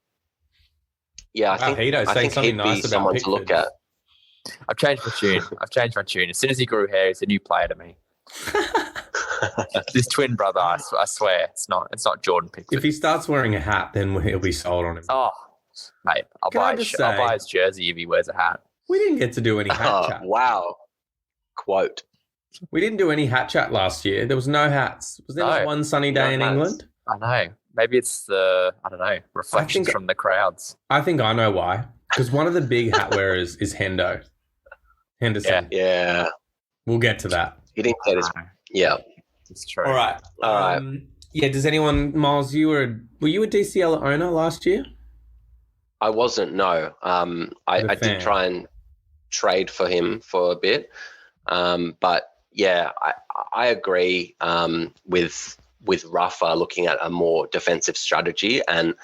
I think he'd be someone to look at. I've changed my tune. As soon as he grew hair, he's a new player to me. This twin brother, I swear, it's not Jordan Pickford. If he starts wearing a hat, then he'll be sold on him. Oh, mate, I'll buy his jersey if he wears a hat. We didn't get to do any hat chat. Wow. Quote. We didn't do any hat chat last year. There was no hats. Was there not one sunny day in England? I know. Maybe it's reflections from the crowds. I think I know why. Because one of the big hat wearers is Henderson. Yeah. We'll get to that. He didn't get his... Yeah. It's true. All right. Yeah, does anyone... Miles, were you a DCL owner last year? I wasn't, no. I did try and trade for him for a bit. But, yeah, I agree with Rafa looking at a more defensive strategy, and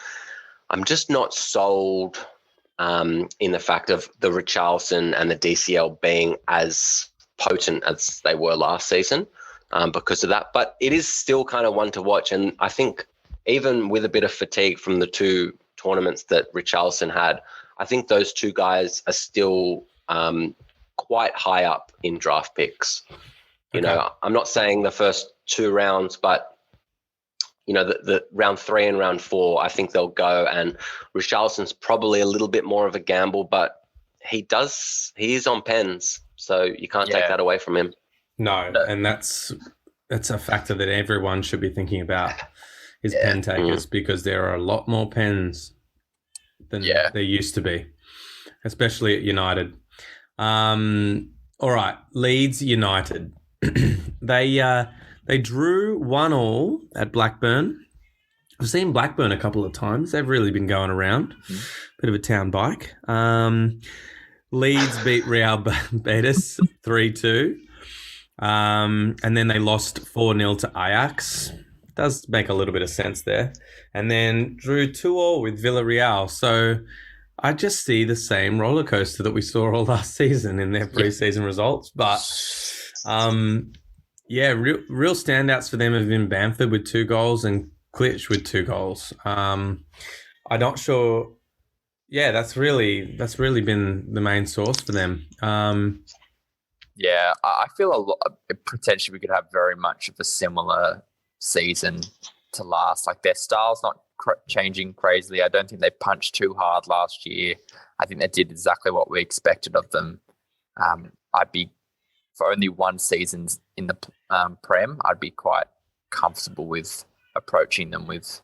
I'm just not sold in the fact of the Richarlison and the DCL being as potent as they were last season because of that. But it is still kind of one to watch, and I think even with a bit of fatigue from the 2 tournaments that Richarlison had, I think those 2 guys are still quite high up in draft picks. You know, I'm not saying the first 2 rounds, but the round 3 and round 4, I think they'll go. And Richarlison's probably a little bit more of a gamble, but he is on pens, so you can't take that away from him. No, and that's a factor that everyone should be thinking about is pen takers, because there are a lot more pens than there used to be, especially at United. All right, Leeds United. They drew 1-1 at Blackburn. I've seen Blackburn a couple of times. They've really been going around. Bit of a town bike. Leeds beat Real Betis 3-2. And then they lost 4-0 to Ajax. Does make a little bit of sense there. And then drew 2-2 with Villarreal. So I just see the same roller coaster that we saw all last season in their preseason results. But real standouts for them have been Bamford with 2 goals and Klitsch with 2 goals. I'm not sure. Yeah, that's really been the main source for them. I feel potentially we could have very much of a similar season to last. Like, their style's not changing crazily. I don't think they punched too hard last year. I think they did exactly what we expected of them. I'd be, for only 1 season in the Prem, I'd be quite comfortable with approaching them with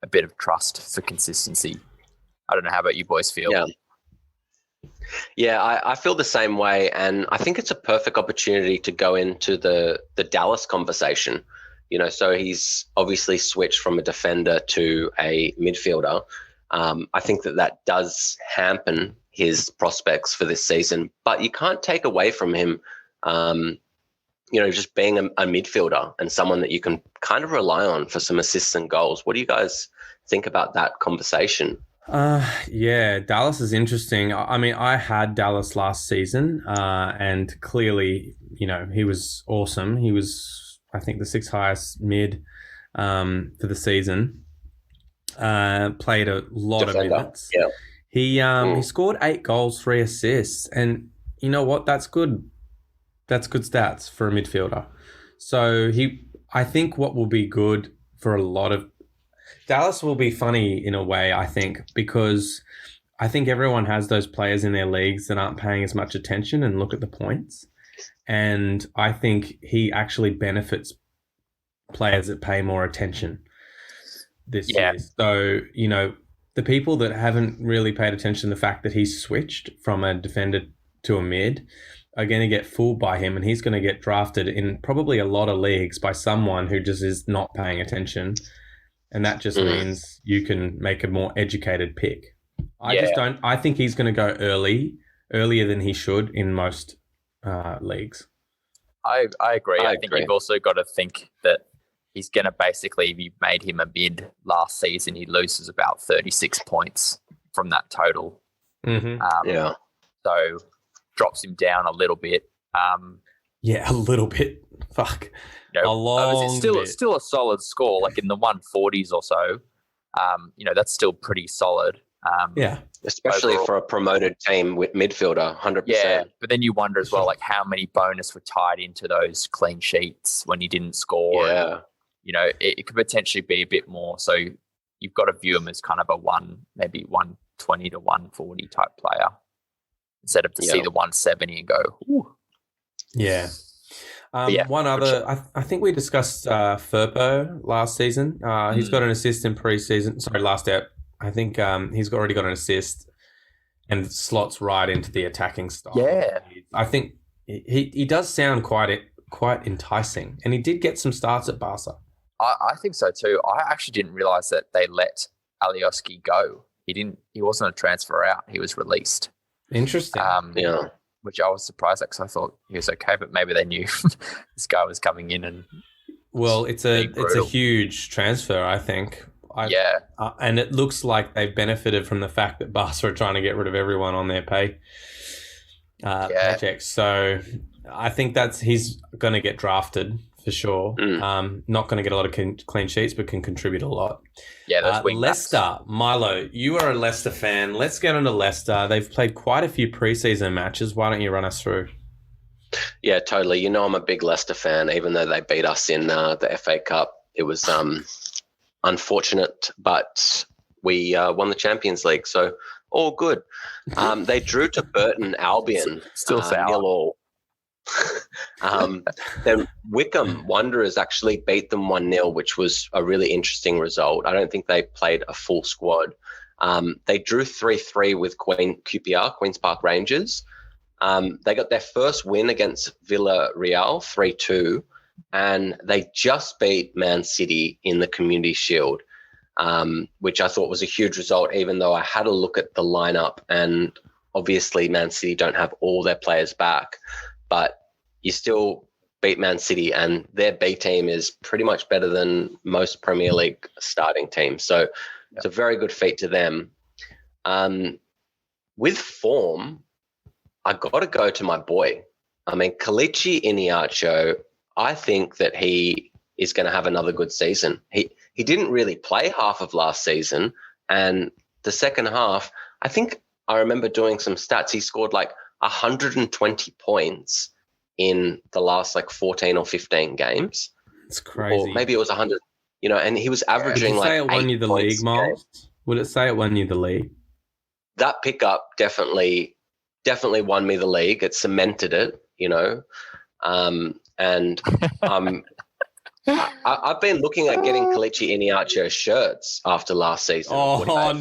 a bit of trust for consistency. I don't know how about you boys feel. Yeah, I feel the same way, and I think it's a perfect opportunity to go into the Dallas conversation. So he's obviously switched from a defender to a midfielder. I think that does hamper his prospects for this season, but you can't take away from him, just being a midfielder and someone that you can kind of rely on for some assists and goals. What do you guys think about that conversation? Dallas is interesting. I mean, I had Dallas last season, and clearly, he was awesome. He was, I think, the 6th highest mid for the season. Played a lot Defender. of minutes. Yeah. He scored 8 goals, 3 assists, and you know what? That's good. That's good stats for a midfielder. So I think what will be good for a lot of Dallas will be funny in a way, I think, because I think everyone has those players in their leagues that aren't paying as much attention and look at the points. And I think he actually benefits players that pay more attention this year. So, the people that haven't really paid attention to the fact that he's switched from a defender to a mid are going to get fooled by him, and he's going to get drafted in probably a lot of leagues by someone who just is not paying attention. And that just means you can make a more educated pick. I think he's going to go earlier than he should in most leagues. I agree. I think you've also got to think that he's going to basically, if you made him a bid last season, he loses about 36 points from that total. Yeah. So drops him down a little bit. A little bit. Fuck. You know, a long bit. Still a solid score, like in the 140s or so. That's still pretty solid. Especially overall. For a promoted team with midfielder, 100%. Yeah, but then you wonder as well, like how many bonus were tied into those clean sheets when he didn't score. Yeah. And, it could potentially be a bit more. So you've got to view him as kind of a maybe 120 to 140 type player instead of to see the 170 and go, ooh. Yeah. One other, I think we discussed Firpo last season. He's got an assist in pre-season. Sorry, last ep. I think he's already got an assist and slots right into the attacking style. Yeah. I think he does sound quite enticing, and he did get some starts at Barca. I think so too. I actually didn't realise that they let Alioski go. He wasn't a transfer out. He was released. Interesting. Which I was surprised at because I thought he was okay, but maybe they knew this guy was coming in and. Well, it's a huge transfer, I think. And it looks like they've benefited from the fact that Barca are trying to get rid of everyone on their paychecks. So I think he's going to get drafted for sure. Not going to get a lot of clean sheets, but can contribute a lot. Yeah, those wing Leicester, backs. Milo, you are a Leicester fan. Let's get into Leicester. They've played quite a few preseason matches. Why don't you run us through? Yeah, totally. I'm a big Leicester fan, even though they beat us in the FA Cup. It was unfortunate, but we won the Champions League, so all good. They drew to Burton Albion, still sour. 0-0. Then Wickham Wanderers actually beat them 1-0, which was a really interesting result. I don't think they played a full squad. They drew 3-3 with Queen's Park Rangers. They got their first win against Villarreal, 3-2. And they just beat Man City in the Community Shield, which I thought was a huge result, even though I had a look at the lineup, and obviously Man City don't have all their players back, but you still beat Man City, and their B team is pretty much better than most Premier League starting teams. So it's a very good feat to them. With form, I got to go to my boy. I mean, Kelechi Iheanacho, I think that he is going to have another good season. He didn't really play half of last season, and the second half, I think I remember doing some stats. He scored like 120 points in the last like 14 or 15 games. It's crazy. Or maybe it was 100, and he was averaging like 8 it won you the league, Miles? Would it say it won you the league? That pickup definitely won me the league. It cemented it, and I've been looking at getting Kelechi Iheanacho shirts after last season. Oh,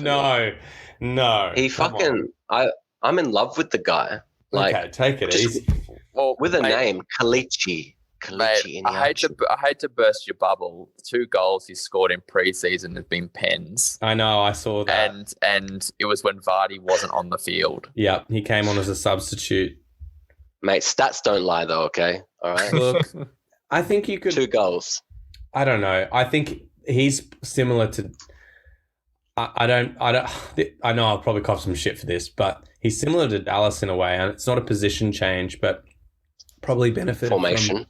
no. He fucking, I'm in love with the guy. Like, okay, take it easy. Well, with a name, Kelechi Iheanacho. I hate to burst your bubble. 2 goals he scored in pre-season have been pens. I know, I saw that. And it was when Vardy wasn't on the field. Yeah, he came on as a substitute. Mate, stats don't lie though, okay? All right. Look, I think you could 2 goals. I don't know. I think he's similar to I know I'll probably cop some shit for this, but he's similar to Dallas in a way, and it's not a position change, but probably benefit formation.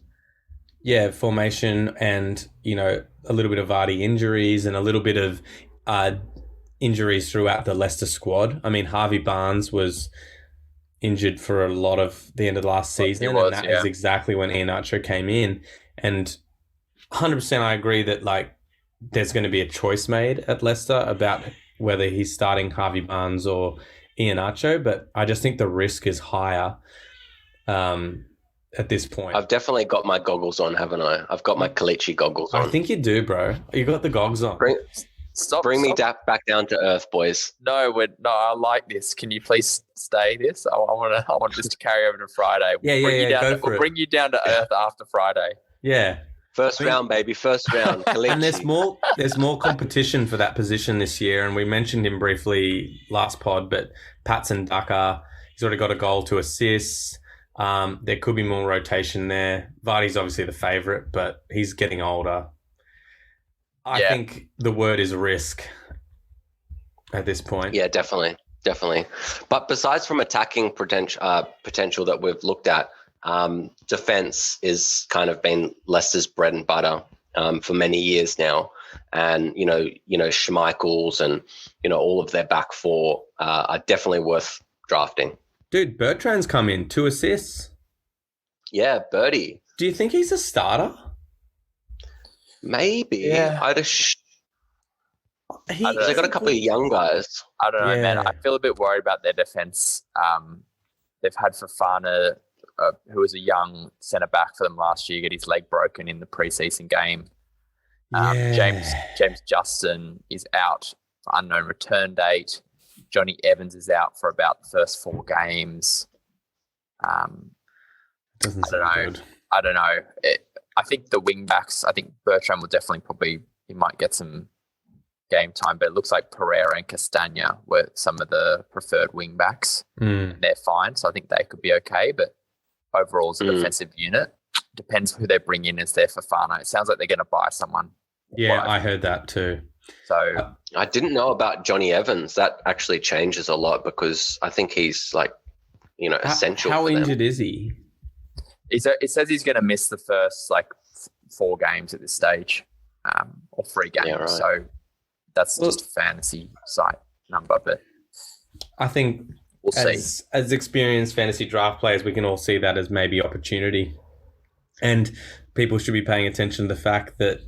Formation and, a little bit of Vardy injuries and a little bit of injuries throughout the Leicester squad. I mean, Harvey Barnes was injured for a lot of the end of the last season, and that is exactly when Iheanacho came in. And 100% I agree that, like, there's going to be a choice made at Leicester about whether he's starting Harvey Barnes or Iheanacho, but I just think the risk is higher at this point. I've definitely got my goggles on, haven't I? I've got my Kelechi goggles on. I think you do, bro. You got the goggles on. Bring me back down to earth, boys. No, I like this. Can you please stay this? I want this to carry over to Friday. We'll bring you down to earth after Friday. Yeah. First round, baby. First round. And there's more competition for that position this year. And we mentioned him briefly last pod, but Patson Daka, he's already got a goal to assists. There could be more rotation there. Vardy's obviously the favourite, but he's getting older. I think the word is risk at this point. Yeah, definitely. But besides from attacking potential that we've looked at, defense is kind of been Leicester's bread and butter for many years now. And, Schmeichels and, all of their back four are definitely worth drafting. Dude, Bertrand's come in, 2 assists. Yeah, Birdie. Do you think he's a starter? Maybe. Yeah. They got a couple of young guys. I don't know, man. I feel a bit worried about their defense. They've had Fofana, who was a young centre-back for them last year, get his leg broken in the pre-season game. James Justin is out for unknown return date. Johnny Evans is out for about the first 4 games. I don't know. I think the wing-backs, Bertrand will definitely he might get some game time, but it looks like Pereira and Castagna were some of the preferred wing-backs. They're fine, so I think they could be okay, but overall as a defensive unit, depends who they bring in as their Fofana. It sounds like they're going to buy someone. Yeah, I heard that too. So I didn't know about Johnny Evans. That actually changes a lot because I think he's essential. How for injured them. is he? It says he's going to miss the first 4 games at this stage, or 3 games. Yeah, right. So that's just a fantasy site number, but I think we'll see. As experienced fantasy draft players, we can all see that as maybe opportunity, and people should be paying attention to the fact that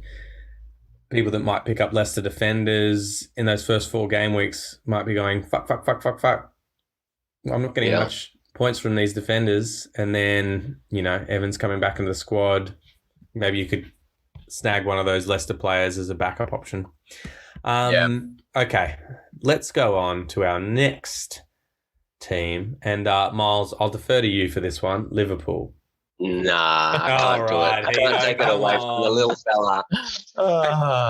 people that might pick up Leicester defenders in those first 4 game weeks might be going, fuck. I'm not getting much points from these defenders. And then, Evans coming back into the squad. Maybe you could snag one of those Leicester players as a backup option. Okay, let's go on to our next team. And Miles, I'll defer to you for this one, Liverpool. Nah, I can't do it. I can't take it away from the little fella.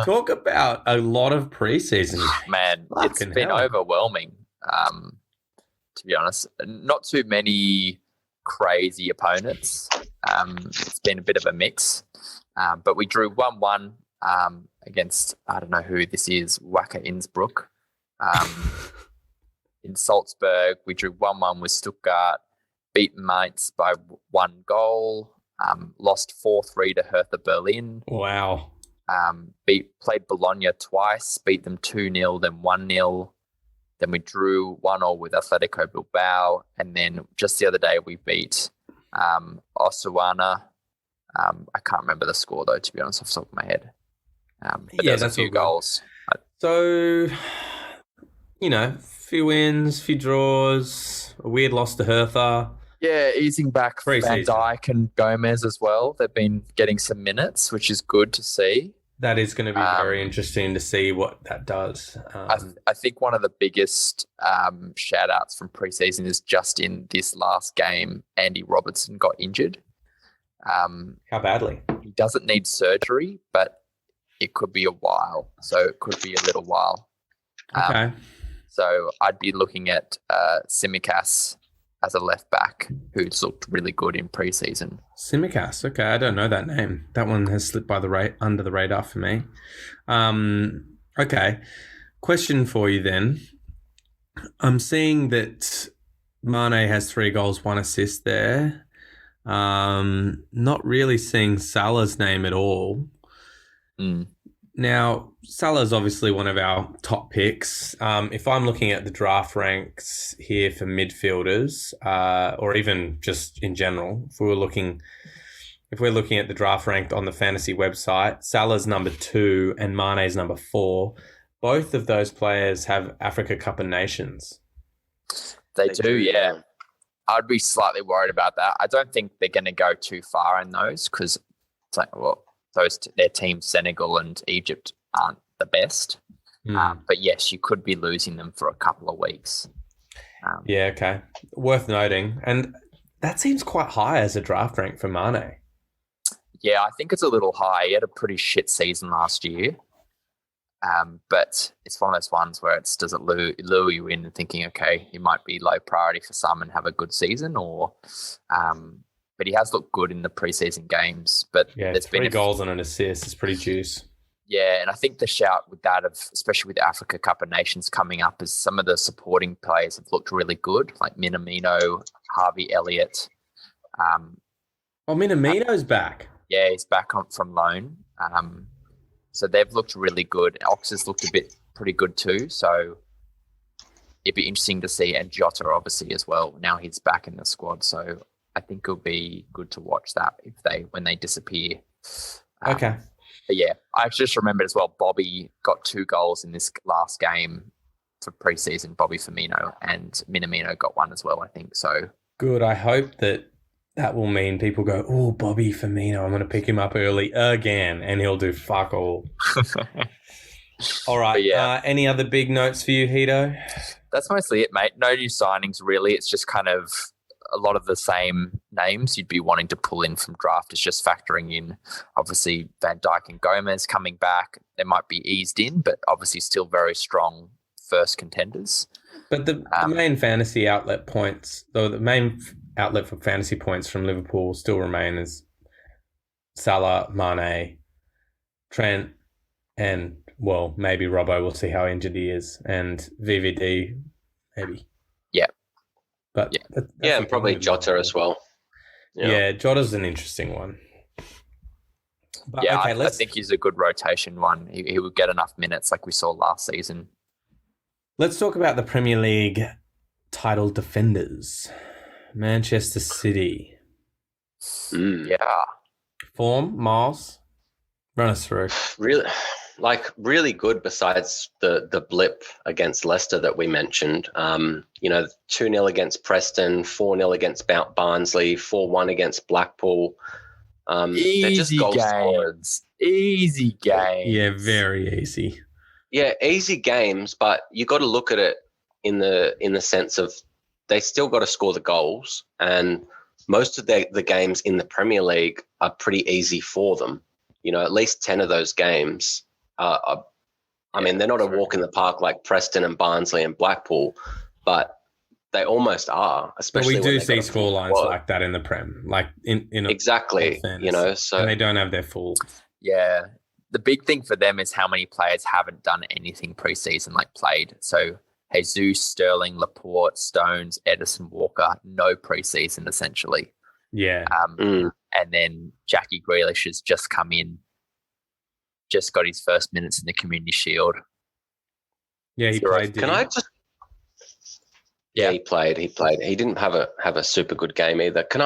Talk about a lot of preseason. Man, it's been overwhelming, to be honest. Not too many crazy opponents. It's been a bit of a mix. But we drew 1-1 against, I don't know who this is, Wacker Innsbruck. In Salzburg, we drew 1-1 with Stuttgart. Beat Mainz by 1 goal. Lost 4-3 to Hertha Berlin. Wow. Played Bologna twice. Beat them 2-0, then 1-0. Then we drew 1-1 with Atletico Bilbao. And then just the other day we beat Osasuna. I can't remember the score though, to be honest, off the top of my head. But there's a few goals. So, few wins, few draws, a weird loss to Hertha. Yeah, easing back Van Dijk and Gomez as well. They've been getting some minutes, which is good to see. That is going to be very interesting to see what that does. I think one of the biggest shout-outs from preseason is just in this last game, Andy Robertson got injured. How badly? He doesn't need surgery, but it could be a while. So it could be a little while. Okay. So I'd be looking at Tsimikas as a left back who's looked really good in preseason. Tsimikas, okay, I don't know that name. That one has slipped by under the radar for me. Okay, question for you then. I'm seeing that Mane has 3 goals, 1 assist there. Not really seeing Salah's name at all. Now, Salah's obviously one of our top picks. If I'm looking at the draft ranks here for midfielders, or even just in general, if we're looking at the draft rank on the fantasy website, Salah's number 2 and Mane's number 4. Both of those players have Africa Cup of Nations. They do, yeah. I'd be slightly worried about that. I don't think they're going to go too far in those because it's like, their teams, Senegal and Egypt, aren't the best. But yes, you could be losing them for a couple of weeks. Yeah, okay. Worth noting. And that seems quite high as a draft rank for Mane. Yeah, I think it's a little high. He had a pretty shit season last year. But it's one of those ones where does it lure you in and thinking, okay, he might be low priority for some and have a good season, or but he has looked good in the preseason games. But yeah, there's 3 goals and an assist. It's pretty juice. Yeah, and I think the shout with that especially with the Africa Cup of Nations coming up, is some of the supporting players have looked really good, like Minamino, Harvey Elliott. Minamino's back. Yeah, he's back from loan. So they've looked really good. Ox has looked pretty good too. So it'd be interesting to see, and Jota obviously as well. Now he's back in the squad, so I think it'll be good to watch that when they disappear. Okay. But yeah, I just remembered as well, Bobby got 2 goals in this last game for preseason, Bobby Firmino, and Minamino got 1 as well, I think. So good. I hope that will mean people go, oh, Bobby Firmino, I'm going to pick him up early again, and he'll do fuck all. All right. Yeah. Any other big notes for you, Hito? That's mostly it, mate. No new signings, really. It's just kind of a lot of the same names you'd be wanting to pull in from draft. It's just factoring in, obviously, Van Dijk and Gomez coming back. They might be eased in, but obviously still very strong first contenders. But the main fantasy outlet points, though, the main outlet for fantasy points from Liverpool still remain as Salah, Mane, Trent, and, well, maybe Robbo. We'll see how injured he is. And VVD, maybe. Yeah. But and probably Jota as well. Yeah, Jota's an interesting one. But, yeah, okay, I think he's a good rotation one. He would get enough minutes like we saw last season. Let's talk about the Premier League title defenders. Manchester City. Yeah. Form, Miles, run us through. Really good besides the blip against Leicester that we mentioned. 2-0 against Preston, 4-0 against Barnsley, 4-1 against Blackpool. They're just goal scorers. Easy games. Yeah, very easy. Yeah, easy games, but you got to look at it in the sense of they still got to score the goals, and most of the games in the Premier League are pretty easy for them. At least 10 of those games they're not a walk in the park like Preston and Barnsley and Blackpool, but they almost are. Especially but we do see scorelines like that in the Prem, like in exactly. So and they don't have their full. Yeah, the big thing for them is how many players haven't done anything preseason, like played. So Jesus, Sterling, Laporte, Stones, Edison, Walker, no preseason essentially. Yeah. And then Jackie Grealish has just come in, just got his first minutes in the Community Shield. Yeah, he played. Yeah, he played. He didn't have a super good game either. Can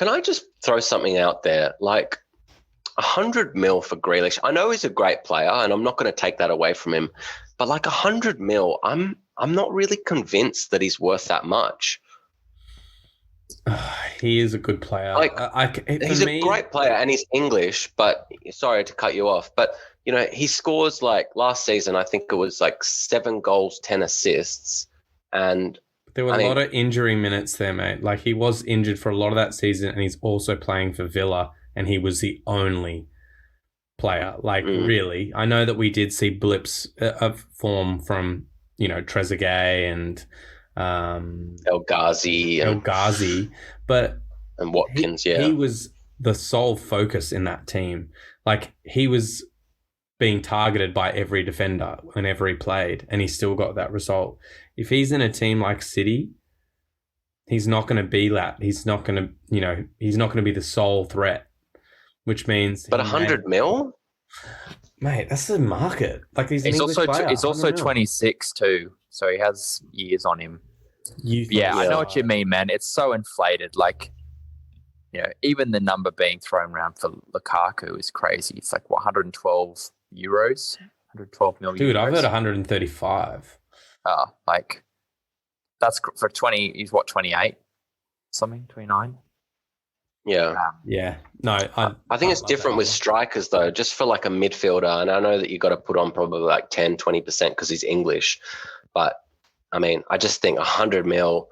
I just throw something out there? Like 100 mil for Grealish. I know he's a great player, and I'm not going to take that away from him. But like 100 mil, I'm not really convinced that he's worth that much. He is a good player. He's a great player, and he's English. But sorry to cut you off, but he scores like last season. I think it was like 7 goals, 10 assists, and there were a lot of injury minutes there, mate. Like he was injured for a lot of that season, and he's also playing for Villa, and he was the only player. Really, I know that we did see blips of form from Trezeguet and El Ghazi, but and Watkins. He was the sole focus in that team. Like he was being targeted by every defender whenever he played, and he still got that result. If he's in a team like City, he's not going to be that. He's not going to, he's not going to be the sole threat, which means. But 100 mil, mate, that's the market. Like he's also 26 too, so he has years on him. I know what you mean, man. It's so inflated. Like, even the number being thrown around for Lukaku is crazy. It's like 112 euros, 112 million. Dude, I've heard 135. That's for 20. He's what, 28? Something, 29. Yeah. Yeah. No, I think it's different with strikers, though, just for like a midfielder. And I know that you got to put on probably like 10, 20% because he's English. But, I mean, I just think 100 mil.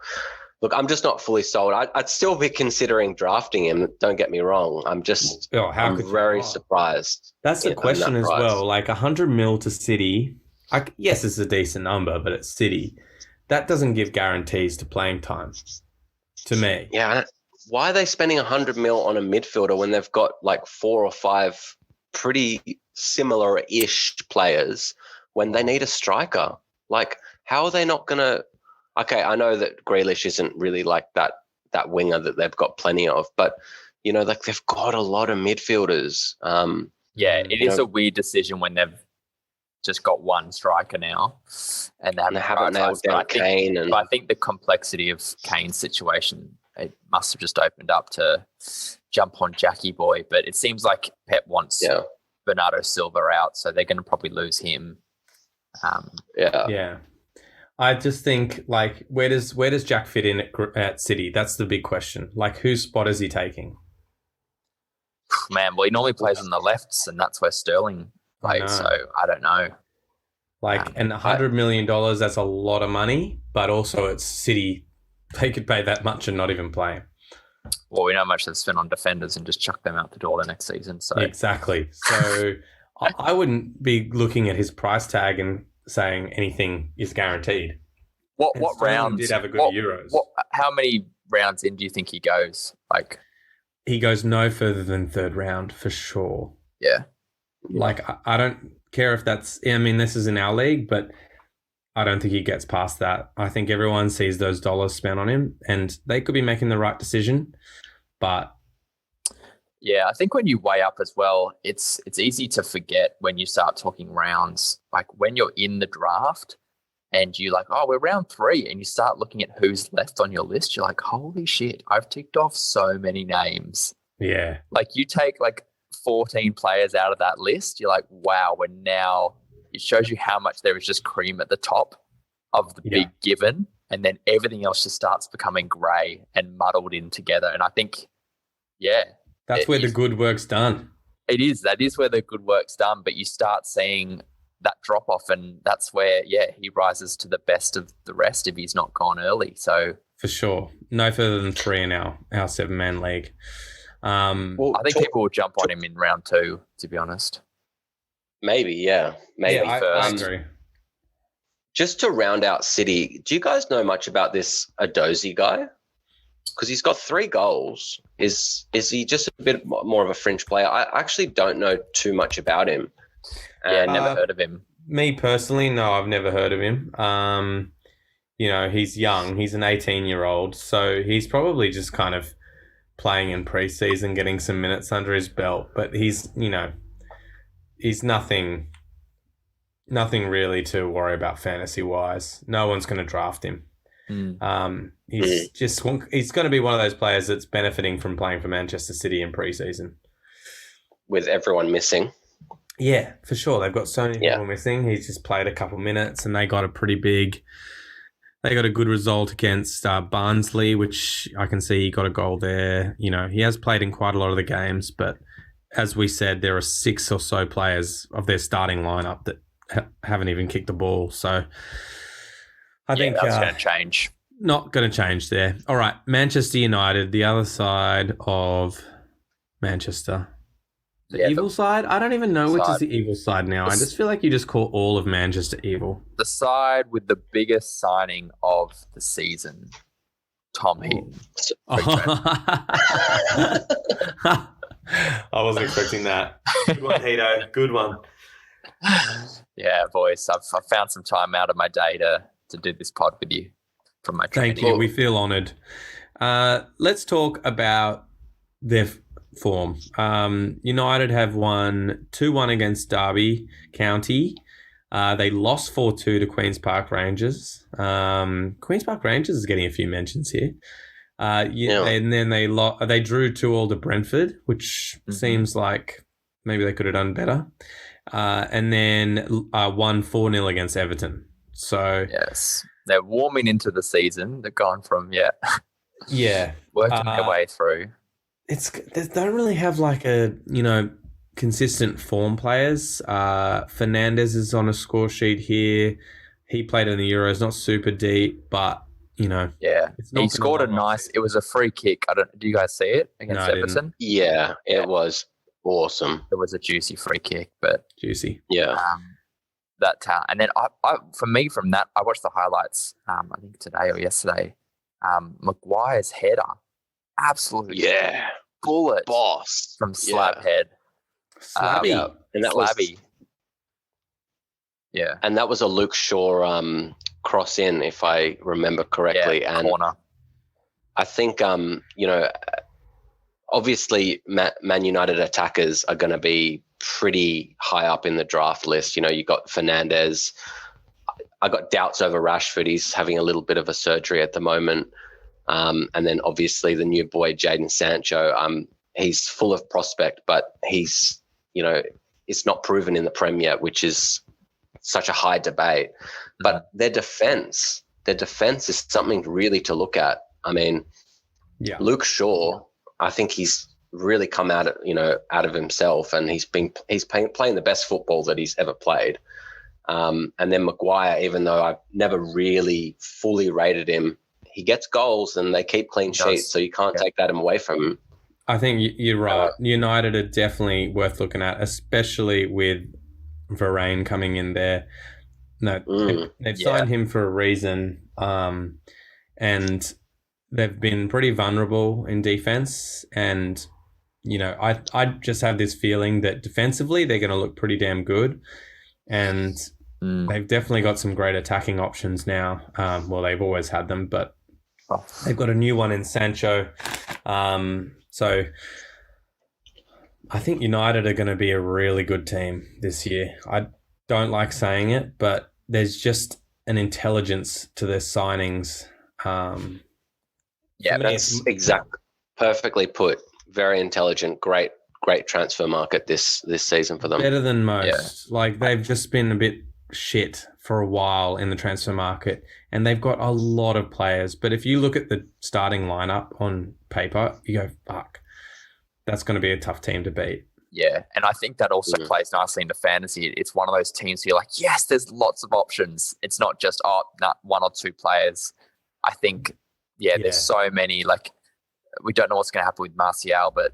Look, I'm just not fully sold. I'd still be considering drafting him. Don't get me wrong. I'm very surprised. That's the question as well. Like 100 mil to City. Yes, it's a decent number, but it's City. That doesn't give guarantees to playing time to me. Yeah. Why are they spending 100 mil on a midfielder when they've got like 4 or 5 pretty similar-ish players when they need a striker? Like, how are they not going to... Okay, I know that Grealish isn't really like that winger that they've got plenty of, but, you know, like they've got a lot of midfielders. It is a weird decision when they've just got one striker now. And they haven't nailed down Kane. I think the complexity of Kane's situation... It must have just opened up to jump on Jackie Boy, but it seems like Pep wants Bernardo Silva out, so they're going to probably lose him. Yeah. I just think, like, where does Jack fit in at City? That's the big question. Like, whose spot is he taking? Man, well, he normally plays on the lefts, and that's where Sterling plays, so I don't know. Like, and $100 million, that's a lot of money, but also it's City. They could pay that much and not even play him. Well, we know how much they've spent on defenders and just chuck them out the door the next season. So exactly. So I wouldn't be looking at his price tag and saying anything is guaranteed. What rounds? Did have a good Euros. How many rounds in do you think he goes? Like, he goes no further than third round for sure. Yeah. Like, I don't care if that's... I mean, this is in our league, but... I don't think he gets past that. I think everyone sees those dollars spent on him and they could be making the right decision, but... Yeah, I think when you weigh up as well, it's easy to forget when you start talking rounds. Like when you're in the draft and you're like, oh, we're round 3, and you start looking at who's left on your list, you're like, holy shit, I've ticked off so many names. Yeah. Like you take like 14 players out of that list, you're like, wow, we're now... It shows you how much there is just cream at the top of the big given, and then everything else just starts becoming grey and muddled in together. And I think, that's where the good work's done. It is. That is where the good work's done. But you start seeing that drop off, and that's where, he rises to the best of the rest if he's not gone early. So for sure, no further than 3 in our 7-man league. I think people will jump on him in round 2. To be honest. Maybe first. I agree. Just to round out City, do you guys know much about this Adozi guy? Because he's got 3 goals. Is he just a bit more of a fringe player? I actually don't know too much about him. Never heard of him. Me personally, no, I've never heard of him. You know, he's young. He's an 18-year-old, so he's probably just kind of playing in pre-season, getting some minutes under his belt. But he's nothing really to worry about fantasy-wise. No one's going to draft him. He's going to be one of those players that's benefiting from playing for Manchester City in pre-season. With everyone missing. Yeah, for sure. They've got so many people missing. He's just played a couple minutes and they got a good result against Barnsley, which I can see he got a goal there. You know, he has played in quite a lot of the games, but as we said, there are 6 or so players of their starting lineup that haven't even kicked the ball. So I think that's going to change. Not going to change there. All right, Manchester United, the other side of Manchester. The evil side? I don't even know which is the evil side now. I just feel like you just call all of Manchester evil. The side with the biggest signing of the season, Tom Heaton. I wasn't expecting that. Good one, Hito. Good one. Yeah, boys. I've found some time out of my day to do this pod with you from my training. Thank you. We feel honoured. Let's talk about their form. United have won 2-1 against Derby County. They lost 4-2 to Queen's Park Rangers. Queen's Park Rangers is getting a few mentions here. And then they drew 2-2 to Brentford, which seems like maybe they could have done better. And then won 4-0 against Everton. So yes, they're warming into the season. They've gone from working their way through. they don't really have like consistent form players. Fernandez is on a score sheet here. He played in the Euros, not super deep, but Yeah, it's not he been a scored a long nice. off-season. It was a free kick. Do you guys see it No, against I didn't. Everton? Yeah, it was awesome. It was a juicy free kick, but Juicy. Yeah. That talent. And then for me, from that, I watched the highlights. I think today or yesterday. Maguire's header, absolute bullet, boss from slab head, Slabby. And that Slabby. And that was a Luke Shaw cross in, if I remember correctly. And corner. I think obviously Man United attackers are going to be pretty high up in the draft list. You got Fernandez. I got doubts over Rashford. He's having a little bit of a surgery at the moment. And then obviously the new boy, Jadon Sancho. He's full of prospect, but he's, it's not proven in the Prem yet, which is such a high debate. But their defense is something really to look at. I mean, Luke Shaw, I think he's really come out of himself, and he's playing the best football that he's ever played. And then Maguire, even though I've never really fully rated him, he gets goals and they keep clean sheets, so you can't take that away from him. I think you're right. United are definitely worth looking at, especially with Varane coming in there. No, they've signed him for a reason, and they've been pretty vulnerable in defense. And I just have this feeling that defensively they're going to look pretty damn good, and they've definitely got some great attacking options now. Well, they've always had them, but they've got a new one in Sancho. So I think United are going to be a really good team this year. I don't like saying it, but there's just an intelligence to their signings. That's perfectly put. Very intelligent, great transfer market this season for them. Better than most. Like, they've just been a bit shit for a while in the transfer market, and they've got a lot of players. But if you look at the starting lineup on paper, you go, fuck, that's going to be a tough team to beat. Yeah, and I think that also plays nicely into fantasy. It's one of those teams where you're like, yes, there's lots of options. It's not just, one or two players. I think, there's so many. Like, we don't know what's going to happen with Martial, but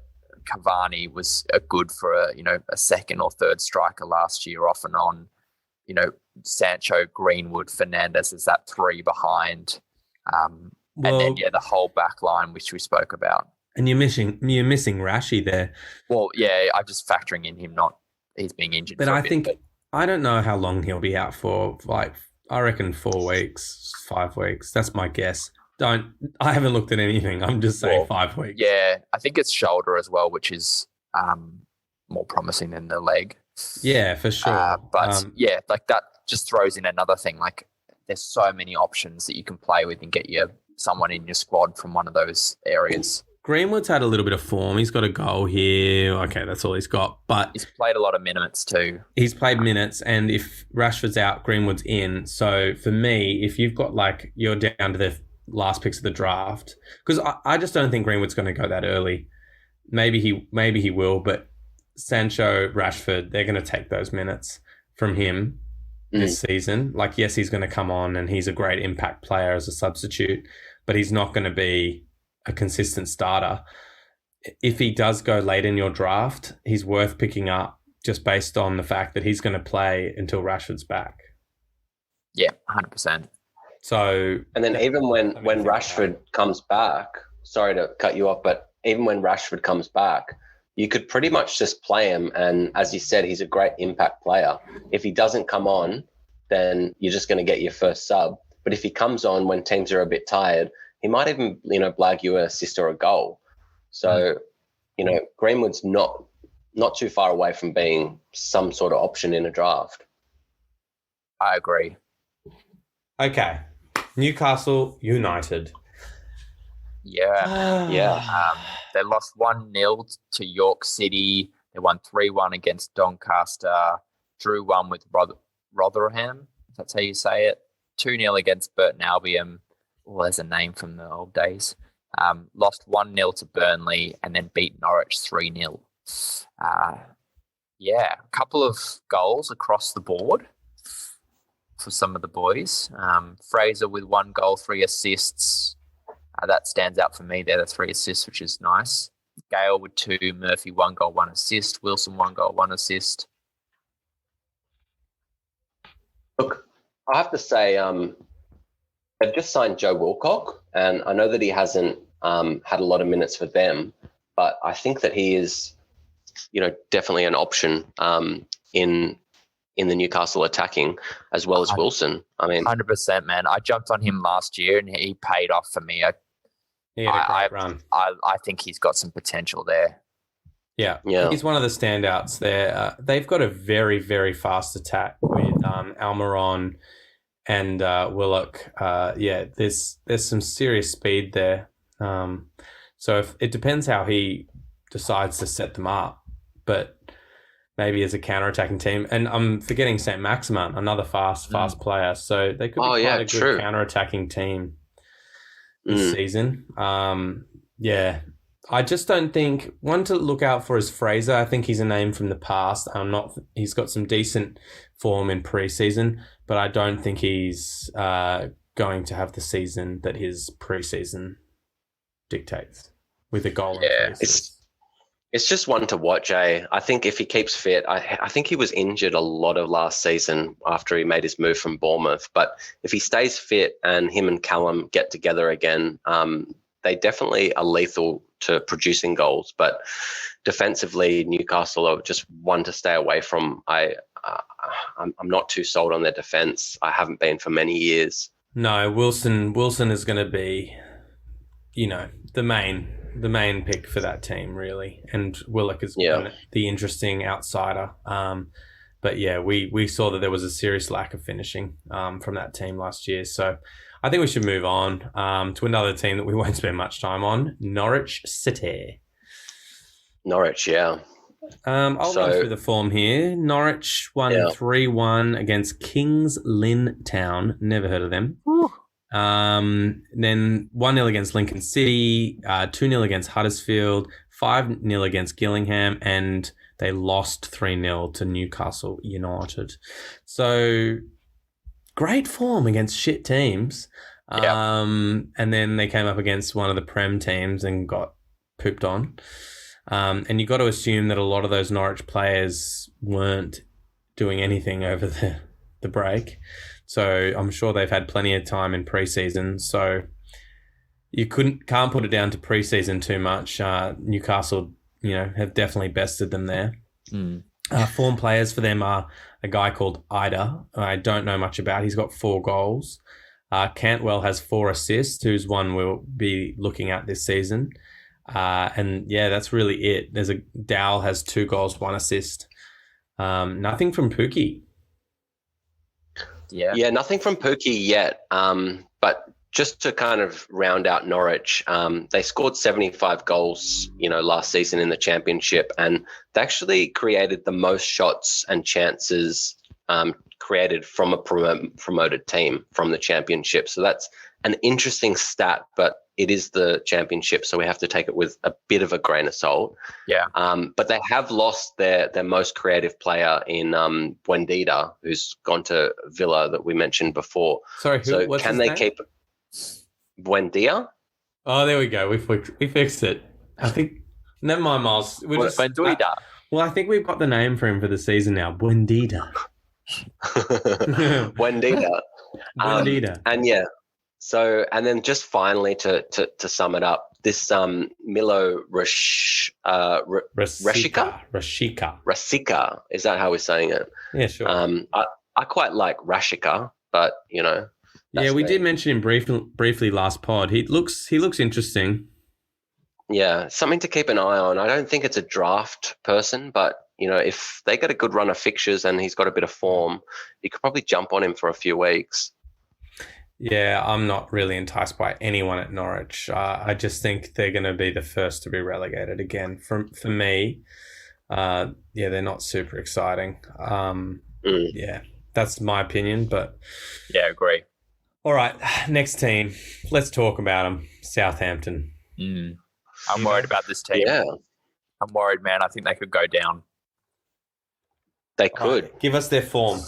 Cavani was good for a second or third striker last year, off and on. Sancho, Greenwood, Fernandez is that three behind. And then the whole back line, which we spoke about. And you're missing Rashi there. Well, I'm just factoring in him he's being injured. But I don't know how long he'll be out for. Like, I reckon 4 weeks, 5 weeks. That's my guess. I haven't looked at anything. I'm just saying 5 weeks. Yeah, I think it's shoulder as well, which is more promising than the leg. Yeah, for sure. But like that just throws in another thing. Like, there's so many options that you can play with and get someone in your squad from one of those areas. Greenwood's had a little bit of form. He's got a goal here. Okay, that's all he's got. But he's played a lot of minutes too. He's played minutes, and if Rashford's out, Greenwood's in. So for me, if you've got you're down to the last picks of the draft, because I just don't think Greenwood's going to go that early. Maybe he will, but Sancho, Rashford, they're going to take those minutes from him this season. Like, yes, he's going to come on and he's a great impact player as a substitute, but he's not going to be a consistent starter. If he does go late in your draft, he's worth picking up just based on the fact that he's going to play until Rashford's back. Yeah, 100%. So, and then even when Rashford comes back, sorry to cut you off, but even when Rashford comes back, you could pretty much just play him. And as you said, he's a great impact player. If he doesn't come on, then you're just going to get your first sub. But if he comes on when teams are a bit tired, he might even, blag you an assist or a goal. So, Greenwood's not too far away from being some sort of option in a draft. I agree. Okay. Newcastle United. Yeah. They lost 1-0 to York City. They won 3-1 against Doncaster. Drew 1 with Rotherham. If that's how you say it. 2-0 against Burton Albion. Well, there's a name from the old days. Lost 1-0 to Burnley and then beat Norwich 3-0. A couple of goals across the board for some of the boys. Fraser with 1 goal, 3 assists. That stands out for me. They're the 3 assists, which is nice. Gale with 2, Murphy 1 goal, 1 assist. Wilson 1 goal, 1 assist. Look, I have to say, they've just signed Joe Wilcock, and I know that he hasn't had a lot of minutes for them, but I think that he is, definitely an option in the Newcastle attacking as well as Wilson. I mean, 100%, man. I jumped on him last year and he paid off for me. He had a great run. I think he's got some potential there. Yeah. He's one of the standouts there. They've got a very, very fast attack with Almiron and Willock. There's some serious speed there. So it depends how he decides to set them up, but maybe as a counter-attacking team. And I'm forgetting St. Maximin, another fast player. So they could be quite a good counter-attacking team this season. I just don't think one to look out for is Fraser. I think he's a name from the past. He's got some decent form in pre-season, but I don't think he's going to have the season that his pre-season dictates with a goal. It's just one to watch. I think if he keeps fit, I think he was injured a lot of last season after he made his move from Bournemouth. But if he stays fit and him and Callum get together again, they definitely are lethal to producing goals. But defensively, Newcastle are just one to stay away from. I'm not too sold on their defence. I haven't been for many years. No, Wilson is going to be, the main pick for that team, really. And Willock is the interesting outsider. But we saw that there was a serious lack of finishing from that team last year. So I think we should move on to another team that we won't spend much time on, Norwich City. Norwich, yeah. I'll run through the form here. Norwich won 3-1 against Kings Lynn Town. Never heard of them. Then 1-0 against Lincoln City, 2-0 against Huddersfield, 5-0 against Gillingham, and they lost 3-0 to Newcastle United. So great form against shit teams. And then they came up against one of the Prem teams and got pooped on. And you got to assume that a lot of those Norwich players weren't doing anything over the break. So I'm sure they've had plenty of time in pre-season. So you can't put it down to pre-season too much. Newcastle, have definitely bested them there. Form players for them are a guy called Ida. I don't know much about. He's got 4 goals. Cantwell has 4 assists, who's one we'll be looking at this season. That's really it. Dow has 2 goals, 1 assist. Nothing from Pookie. Yeah, nothing from Pookie yet. But just to kind of round out Norwich, they scored 75 goals, last season in the Championship, and they actually created the most shots and chances created from a promoted team from the Championship. So that's an interesting stat, but it is the Championship, so we have to take it with a bit of a grain of salt. Yeah. But they have lost their most creative player in Buendita, who's gone to Villa that we mentioned before. Sorry, what's can his they name? keep Buendia? Oh, there we go. We fixed it. I think. Never mind, Miles. Buendita. Well, I think we've got the name for him for the season now. Buendita. Buendita. And yeah. So, and then just finally to sum it up, this Milo Rashica? Rashica. Is that how we're saying it? Yeah, sure. I quite like Rashica, but we did mention him briefly last pod. He looks interesting. Yeah, something to keep an eye on. I don't think it's a draft person, but if they get a good run of fixtures and he's got a bit of form, you could probably jump on him for a few weeks. Yeah, I'm not really enticed by anyone at Norwich. I just think they're going to be the first to be relegated again. For me, they're not super exciting. Yeah, that's my opinion. But yeah, agree. All right, next team. Let's talk about them. Southampton. I'm worried about this team. Yeah, I'm worried, man. I think they could go down. they could. Right, give us their form.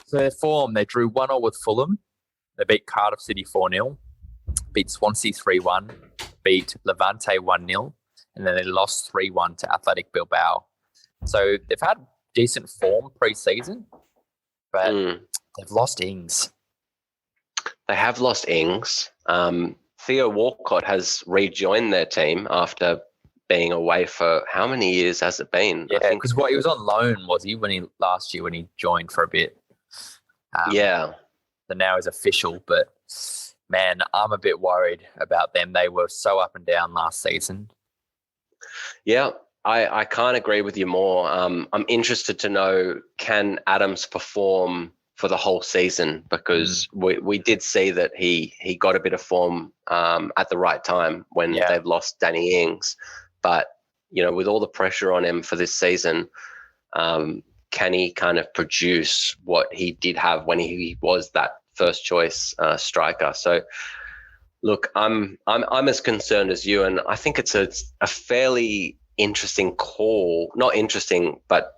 So their form, they drew 1-0 with Fulham. They beat Cardiff City 4-0. Beat Swansea 3-1. Beat Levante 1-0. And then they lost 3-1 to Athletic Bilbao. So they've had decent form pre-season, but they've lost Ings. They have lost Ings. Theo Walcott has rejoined their team after being away for how many years has it been? Yeah, because he was on loan, was he, last year when he joined for a bit? Yeah. So now he's official, but man, I'm a bit worried about them. They were so up and down last season. Yeah, I can't agree with you more. I'm interested to know, can Adams perform for the whole season? Because we did see that he got a bit of form at the right time when they've lost Danny Ings. But, with all the pressure on him for this season, can he kind of produce what he did have when he was that first choice striker? So, look, I'm as concerned as you, and I think it's a fairly interesting call. Not interesting, but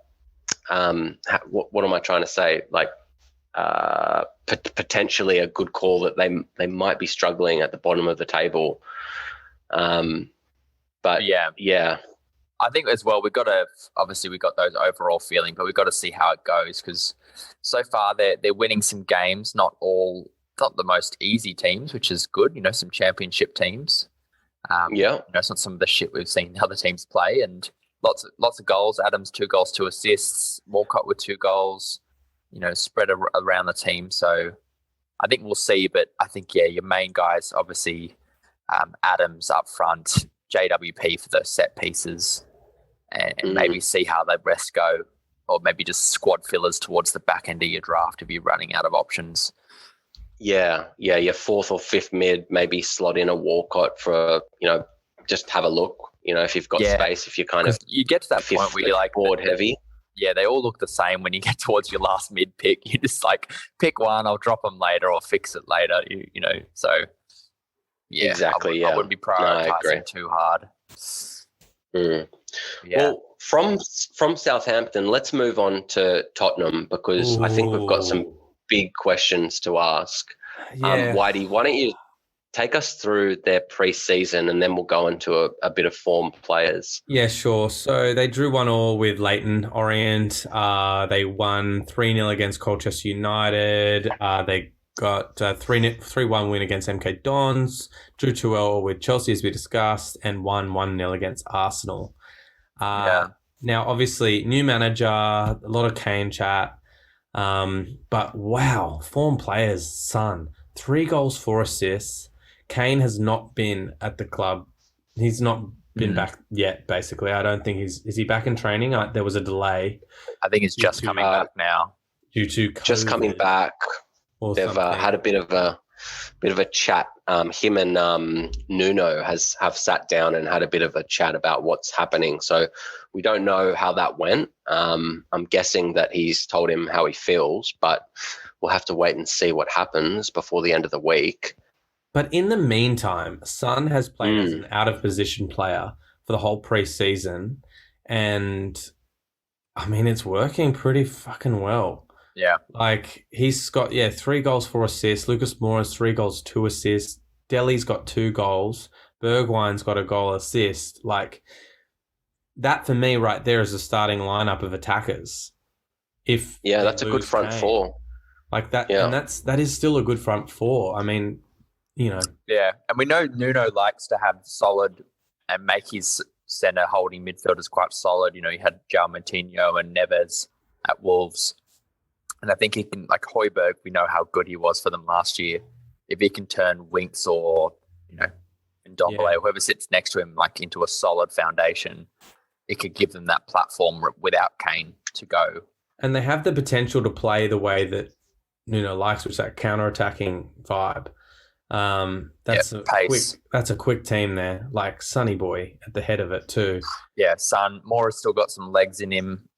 what am I trying to say? Like, potentially a good call that they might be struggling at the bottom of the table. But yeah. I think as well, we got those overall feeling, but we've got to see how it goes, because so far they're winning some games, not the most easy teams, which is good. Some championship teams. It's not some of the shit we've seen other teams play, and lots of goals. Adams 2 goals, 2 assists. Walcott with 2 goals. Spread around the team. So I think we'll see, but I think your main guys obviously Adams up front, JWP for those set pieces. And maybe see how the rest go, or maybe just squad fillers towards the back end of your draft if you're running out of options. Yeah, your 4th or 5th mid, maybe slot in a Walcott for, just have a look, if you've got space, if you get to that point where you're like board heavy. Yeah, they all look the same when you get towards your last mid pick. You just like pick one, I'll drop them later or fix it later, so yeah. Exactly, I wouldn't be prioritizing too hard. Yeah. Well, from Southampton, let's move on to Tottenham, because I think we've got some big questions to ask. Whitey, why don't you take us through their pre-season, and then we'll go into a bit of form players. Yeah, sure. So they drew 1-1 with Leyton Orient. They won 3-0 against Colchester United. They got a 3-1 win against MK Dons, drew 2-0 with Chelsea, as we discussed, and won 1-0 against Arsenal. Now, obviously, new manager, a lot of Kane chat. But wow, form players, Son. 3 goals, 4 assists. Kane has not been at the club. He's not been back yet, basically. I don't think is he back in training? There was a delay. I think he's just coming back now. Due to COVID. Just coming back. They've had a bit of a chat. Him and Nuno have sat down and had a bit of a chat about what's happening. So we don't know how that went. I'm guessing that he's told him how he feels, but we'll have to wait and see what happens before the end of the week. But in the meantime, Son has played as an out-of-position player for the whole pre-season, and, I mean, it's working pretty fucking well. Yeah. Like, he's got, 3 goals, 4 assists. Lucas Moura's 3 goals, 2 assists. Dele's got 2 goals. Bergwijn's got a goal assist. Like, that for me right there is a starting lineup of attackers. That's a good front four. Like that, and that is still a good front four. I mean, Yeah, and we know Nuno likes to have solid and make his centre holding midfielders quite solid. He had João Moutinho and Neves at Wolves. And I think he can, like Højbjerg, we know how good he was for them last year. If he can turn Winks or, Ndombele, whoever sits next to him, like into a solid foundation, it could give them that platform without Kane to go. And they have the potential to play the way that Nuno likes, which is that counter-attacking vibe. That's a quick team there, like Sonny Boy at the head of it too. Yeah, Moura's still got some legs in him.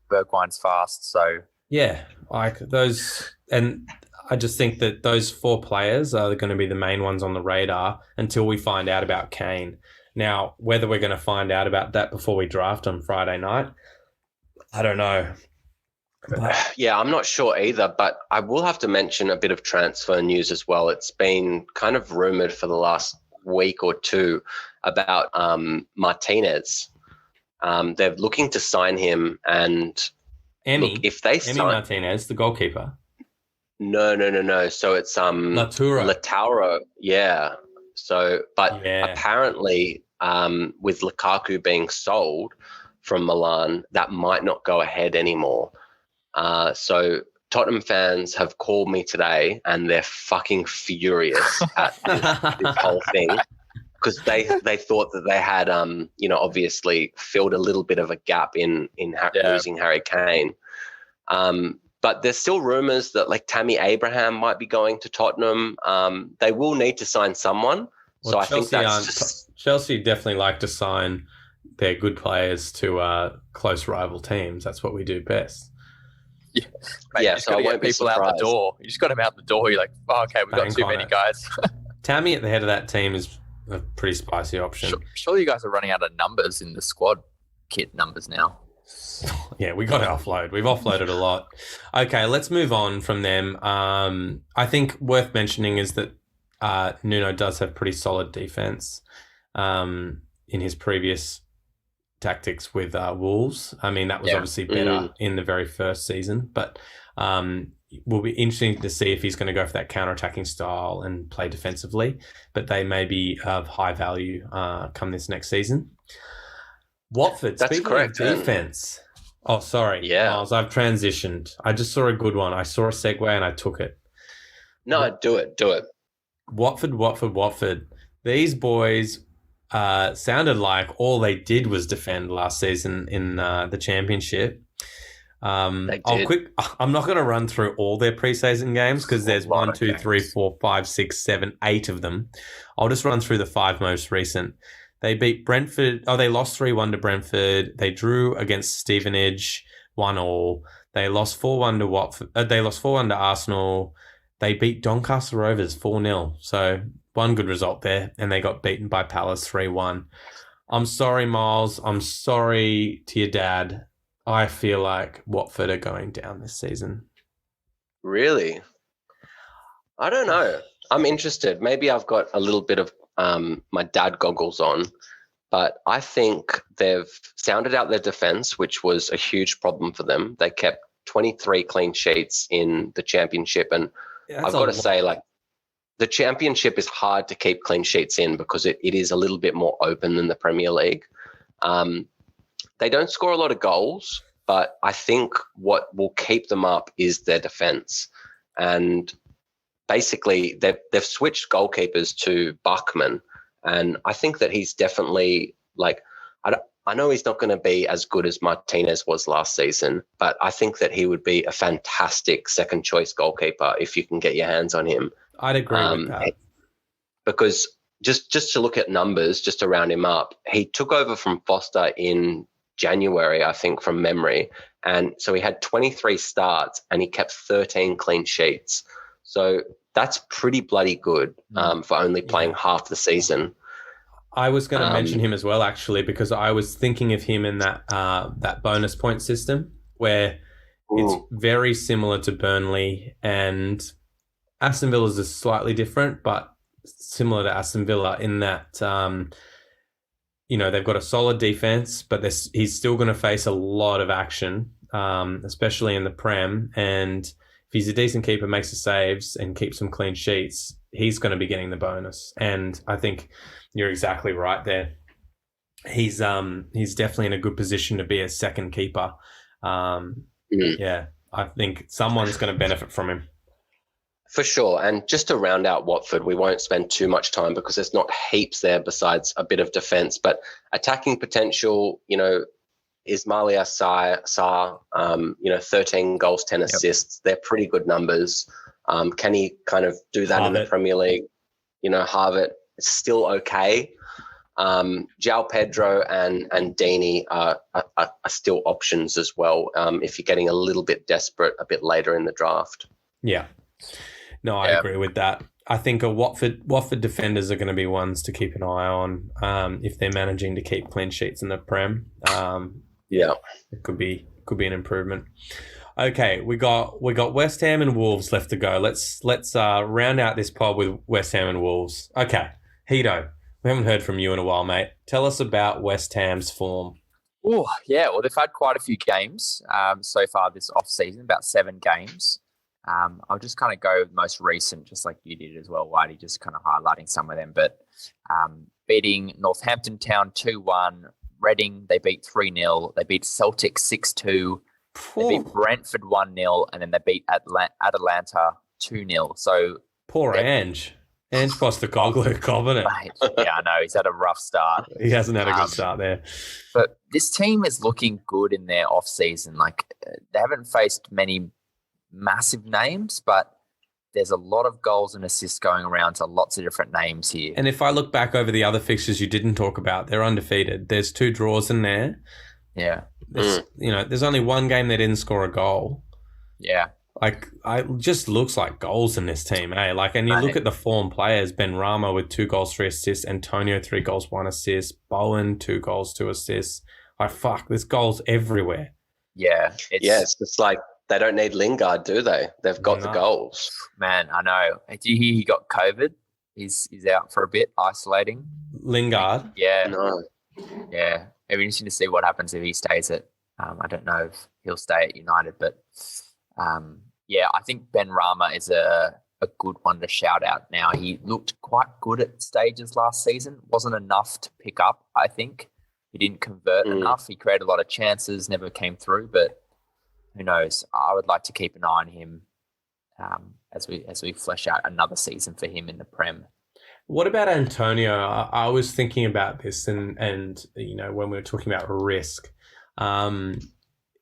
Bergwijn's fast, so yeah, like those. And I just think that those 4 players are going to be the main ones on the radar until we find out about Kane. Now, whether we're going to find out about that before we draft on Friday night, I don't know. Yeah, I'm not sure either, but I will have to mention a bit of transfer news as well. It's been kind of rumoured for the last week or two about Martinez. They're looking to sign him, and if they sign Martinez, the goalkeeper. No. So it's Lautaro. Yeah. So, but apparently, with Lukaku being sold from Milan, that might not go ahead anymore. So Tottenham fans have called me today, and they're fucking furious at this whole thing, because they thought that they had obviously filled a little bit of a gap in losing Harry Kane. But there's still rumours that like Tammy Abraham might be going to Tottenham. They will need to sign someone. Well, so I think that's Chelsea definitely like to sign their good players to close rival teams. That's what we do best. Yeah, mate, so I won't be people surprised. Out the door. You just got them out the door. You're like, oh, okay, we've got too many guys. Tammy at the head of that team is a pretty spicy option. Surely you guys are running out of numbers in the squad kit numbers now. Yeah, we got to offload. We've offloaded a lot. Okay, let's move on from them. I think worth mentioning is that Nuno does have pretty solid defense in his previous tactics with Wolves. I mean, that was obviously better in the very first season, but will be interesting to see if he's going to go for that counter-attacking style and play defensively, but they may be of high value come this next season. Watford, that's speaking correct, of defense. Oh, sorry. Yeah. Miles, I've transitioned. I just saw a good one. I saw a segue and I took it. No, do it. Watford. These boys sounded like all they did was defend last season in the championship. I'm not going to run through all their preseason games because there's 1, 2, 3, 4, 5, 6, 7, 8 of them. I'll just run through the 5 most recent. They beat Brentford. Oh, they lost 3-1 to Brentford. They drew against Stevenage 1-1. They lost 4-1 to Watford. They lost 4-1 to Arsenal. They beat Doncaster Rovers 4-0. So one good result there, and they got beaten by Palace 3-1. I'm sorry, Miles. I'm sorry to your dad. I feel like Watford are going down this season. Really? I don't know. I'm interested. Maybe I've got a little bit of my dad goggles on, but I think they've sounded out their defense, which was a huge problem for them. They kept 23 clean sheets in the championship, and I've got to say, like, the championship is hard to keep clean sheets in because it is a little bit more open than the Premier League. They don't score a lot of goals, but I think what will keep them up is their defense. And basically, they've switched goalkeepers to Bachmann, and I think that he's definitely, like, I know he's not going to be as good as Martinez was last season, but I think that he would be a fantastic second choice goalkeeper if you can get your hands on him. I'd agree with that. Because just to look at numbers, just to round him up, he took over from Foster in January, I think, from memory. And so he had 23 starts and he kept 13 clean sheets. So that's pretty bloody good for only playing half the season. I was going to mention him as well, actually, because I was thinking of him in that bonus point system where it's very similar to Burnley, and Aston Villa's is slightly different, but similar to Aston Villa in that, they've got a solid defense, but he's still going to face a lot of action, especially in the Prem. And if he's a decent keeper, makes the saves and keeps some clean sheets, he's going to be getting the bonus. And I think you're exactly right there. He's definitely in a good position to be a second keeper. Yeah, I think someone's going to benefit from him. For sure. And just to round out Watford, we won't spend too much time because there's not heaps there besides a bit of defence. But attacking potential, Ismaila Sarr, 13 goals, 10 assists. They're pretty good numbers. Can he kind of do that in the Premier League? Harvard is still okay. João Pedro and Dini are still options as well if you're getting a little bit desperate a bit later in the draft. Yeah. No, I agree with that. I think Watford defenders are going to be ones to keep an eye on if they're managing to keep clean sheets in the Prem. It could be an improvement. Okay, we got West Ham and Wolves left to go. Let's round out this pod with West Ham and Wolves. Okay, Hito, we haven't heard from you in a while, mate. Tell us about West Ham's form. Oh, yeah. Well, they've had quite a few games so far this off-season, about 7 games. I'll just kind of go with most recent, just like you did as well, Whitey, just kind of highlighting some of them. But beating Northampton Town 2-1, Reading, they beat 3-0. They beat Celtic 6-2. They beat Brentford 1-0, and then they beat Atalanta 2-0. So poor Ange. Ange Postecoglou, covenant. Yeah, I know. He's had a rough start. He hasn't had a good start there. But this team is looking good in their off-season. Like, they haven't faced many massive names, but there's a lot of goals and assists going around to lots of different names here. And if I look back over the other fixtures you didn't talk about, they're undefeated. There's 2 draws in there. Yeah. There's only one game they didn't score a goal. Yeah. Like, it just looks like goals in this team, eh? Like, and you look at the form players, Ben Rama with 2 goals, 3 assists, Antonio 3 goals, 1 assist, Bowen 2 goals, 2 assists. Like, fuck, there's goals everywhere. Yeah. It's just like they don't need Lingard, do they? They've got the goals. Man, I know. Do you hear he got COVID? He's out for a bit, isolating. Lingard? Yeah. No. Yeah. It'll be interesting to see what happens if he stays at, I don't know if he'll stay at United, but I think Ben Rama is a good one to shout out now. He looked quite good at stages last season. Wasn't enough to pick up, I think. He didn't convert enough. He created a lot of chances, never came through, but who knows? I would like to keep an eye on him as we flesh out another season for him in the Prem. What about Antonio? I was thinking about this and when we were talking about risk,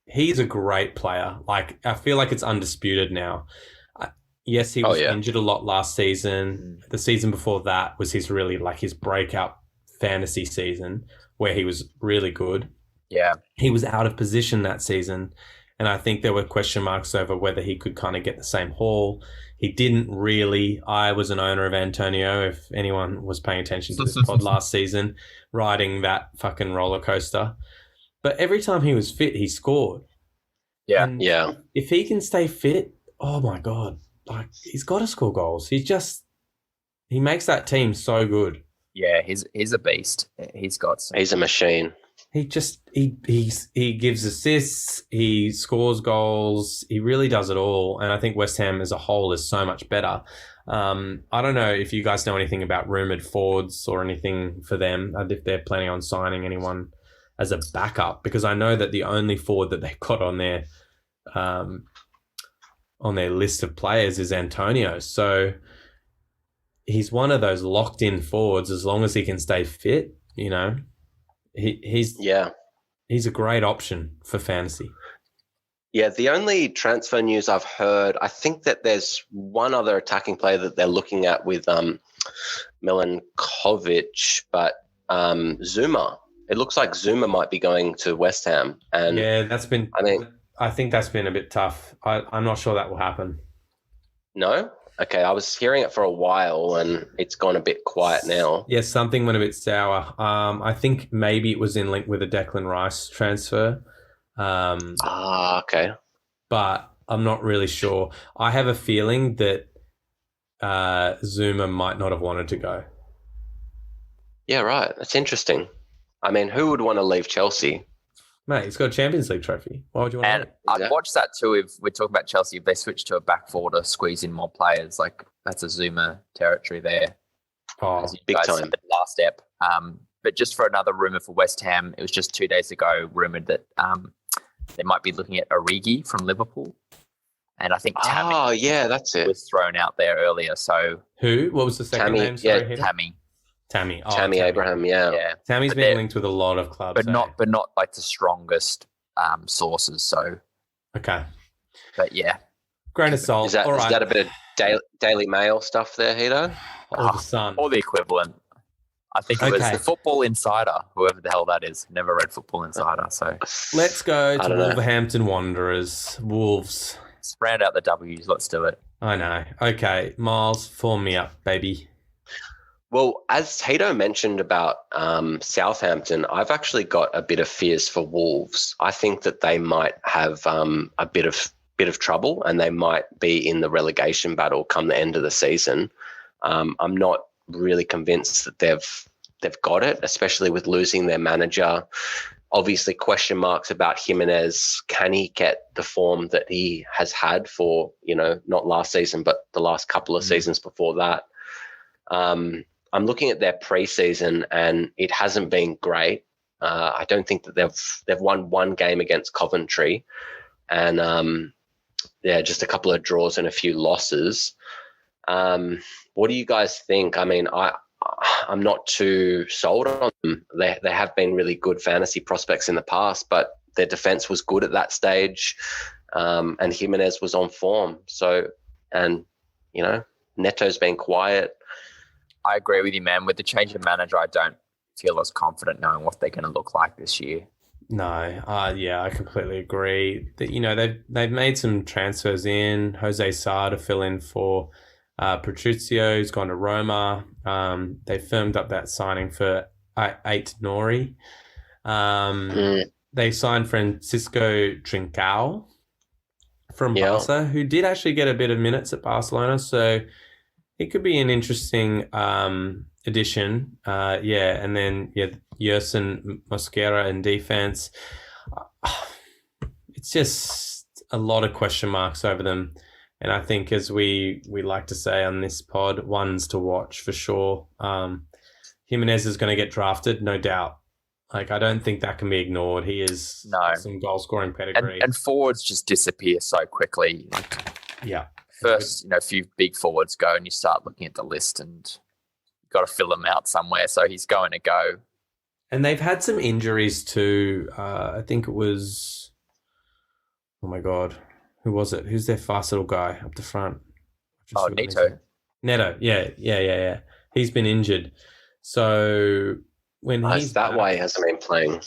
he's a great player. Like, I feel like it's undisputed now. Yes, he was injured a lot last season. The season before that was his breakout fantasy season where he was really good. Yeah. He was out of position that season. And I think there were question marks over whether he could kind of get the same haul. He didn't really. I was an owner of Antonio, if anyone was paying attention to this pod last season, riding that fucking roller coaster. But every time he was fit, he scored. Yeah. And if he can stay fit, oh my God, like, he's got to score goals. He makes that team so good. Yeah, he's a beast. He's a machine. He gives assists, he scores goals, he really does it all. And I think West Ham as a whole is so much better. I don't know if you guys know anything about rumoured forwards or anything for them, if they're planning on signing anyone as a backup, because I know that the only forward that they've got on their list of players is Antonio. So he's one of those locked-in forwards as long as he can stay fit, He's a great option for fantasy. Yeah, the only transfer news I've heard, I think that there's one other attacking player that they're looking at with Milinkovic, but Zuma. It looks like Zuma might be going to West Ham. And I think that's been a bit tough. I'm not sure that will happen. No? Okay, I was hearing it for a while and it's gone a bit quiet now. Yeah, something went a bit sour. I think maybe it was in link with a Declan Rice transfer. Okay. But I'm not really sure. I have a feeling that Zuma might not have wanted to go. Yeah, right. That's interesting. I mean, who would want to leave Chelsea? Mate, he's got a Champions League trophy. Why would you want to? And I'd watch that too if we're talking about Chelsea. If they switch to a back four to squeeze in more players, like that's a Zuma territory there. Oh, big time. The last step. But just for another rumour for West Ham, it was just 2 days ago rumoured that they might be looking at Origi from Liverpool. And I think Tammy that's it. was thrown out there earlier. So who? What was the second name? Sorry, Tammy. Tammy Abraham, yeah. Tammy's been linked with a lot of clubs. But not like the strongest sources. So okay. But yeah. Grain of salt. Is that a bit of Daily Mail stuff there, Hito? Or the Sun. Or the equivalent. I think it was the Football Insider, whoever the hell that is. Never read Football Insider. So let's go to Wolverhampton Wanderers. Wolves. Let's round out the W's. Let's do it. I know. Okay, Miles, form me up, baby. Well, as Hato mentioned about Southampton, I've actually got a bit of fears for Wolves. I think that they might have a bit of trouble, and they might be in the relegation battle come the end of the season. I'm not really convinced that they've got it, especially with losing their manager. Obviously, question marks about Jimenez. Can he get the form that he has had for, not last season, but the last couple of seasons before that? I'm looking at their preseason, and it hasn't been great. I don't think that they've won one game against Coventry, and just a couple of draws and a few losses. What do you guys think? I mean, I'm not too sold on them. They have been really good fantasy prospects in the past, but their defense was good at that stage, and Jimenez was on form. So, and Neto's been quiet. I agree with you, man. With the change of manager, I don't feel as confident knowing what they're going to look like this year. No, I completely agree. That they've made some transfers in. Jose Sarr to fill in for Patricio, who's gone to Roma. They firmed up that signing for Ait Nori. They signed Francisco Trincao from Barca, who did actually get a bit of minutes at Barcelona. So it could be an interesting addition. And then Yerson Mosquera in defense. It's just a lot of question marks over them. And I think, as we like to say on this pod, ones to watch for sure. Jimenez is going to get drafted, no doubt. Like, I don't think that can be ignored. He is some goal-scoring pedigree. And forwards just disappear so quickly. Yeah. First, a few big forwards go, and you start looking at the list, and you've got to fill them out somewhere. So he's going to go. And they've had some injuries too. I think it was, oh my God, who was it? Who's their fast little guy up the front? Neto. Neto, yeah. He's been injured. So when he's that why he hasn't been playing.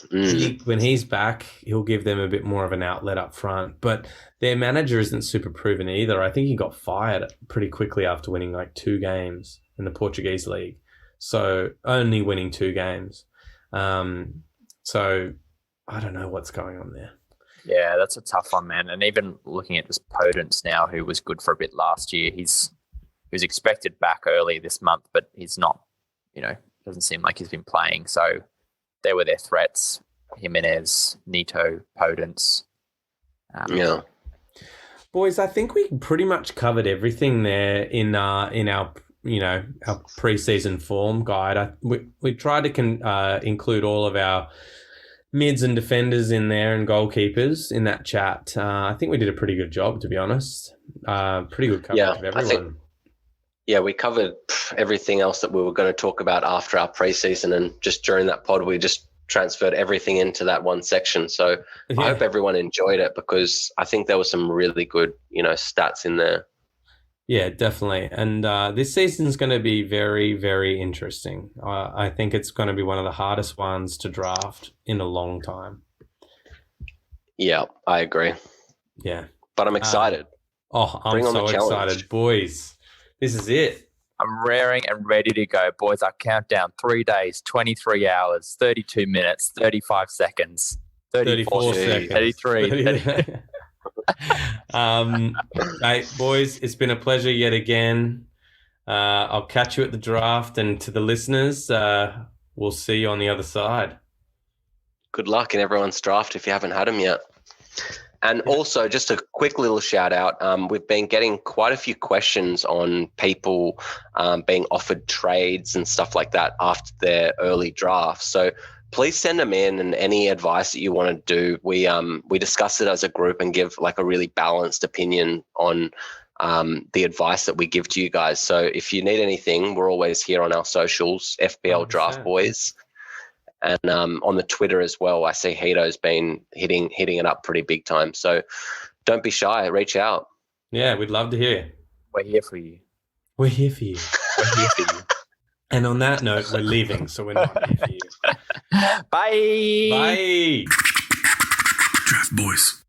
When he's back, he'll give them a bit more of an outlet up front. But their manager isn't super proven either. I think he got fired pretty quickly after winning like 2 games in the Portuguese league. So only winning 2 games. So I don't know what's going on there. Yeah, that's a tough one, man. And even looking at this Podence now, who was good for a bit last year, he was expected back early this month, but he's not, doesn't seem like he's been playing. So there were their threats: Jimenez, Neto, Podence. Boys, I think we pretty much covered everything there in our our preseason form guide. We tried to include all of our mids and defenders in there and goalkeepers in that chat. I think we did a pretty good job, to be honest. Pretty good coverage of everyone. We covered everything else that we were going to talk about after our preseason, and just during that pod, we just transferred everything into that one section. So I hope everyone enjoyed it, because I think there were some really good, stats in there. Yeah, definitely. And this season's going to be very, very interesting. I think it's going to be one of the hardest ones to draft in a long time. Yeah, I agree. Yeah. But I'm excited. I'm so excited. Boys, this is it. I'm raring and ready to go. Boys, I count down 3 days, 23 hours, 32 minutes, 35 seconds, 34 seconds, 33. Hey, boys, it's been a pleasure yet again. I'll catch you at the draft, and to the listeners, we'll see you on the other side. Good luck in everyone's draft if you haven't had them yet. And also, just a quick little shout out. We've been getting quite a few questions on people being offered trades and stuff like that after their early drafts. So please send them in, and any advice that you want to do. We discuss it as a group and give like a really balanced opinion on the advice that we give to you guys. So if you need anything, we're always here on our socials, FPL Draft Boys. And on the Twitter as well, I see Hito's been hitting it up pretty big time. So don't be shy. Reach out. Yeah, we'd love to hear. We're here for you. We're here for you. We're here for you. And on that note, we're leaving, so we're not here for you. Bye. Bye. Draft Boys.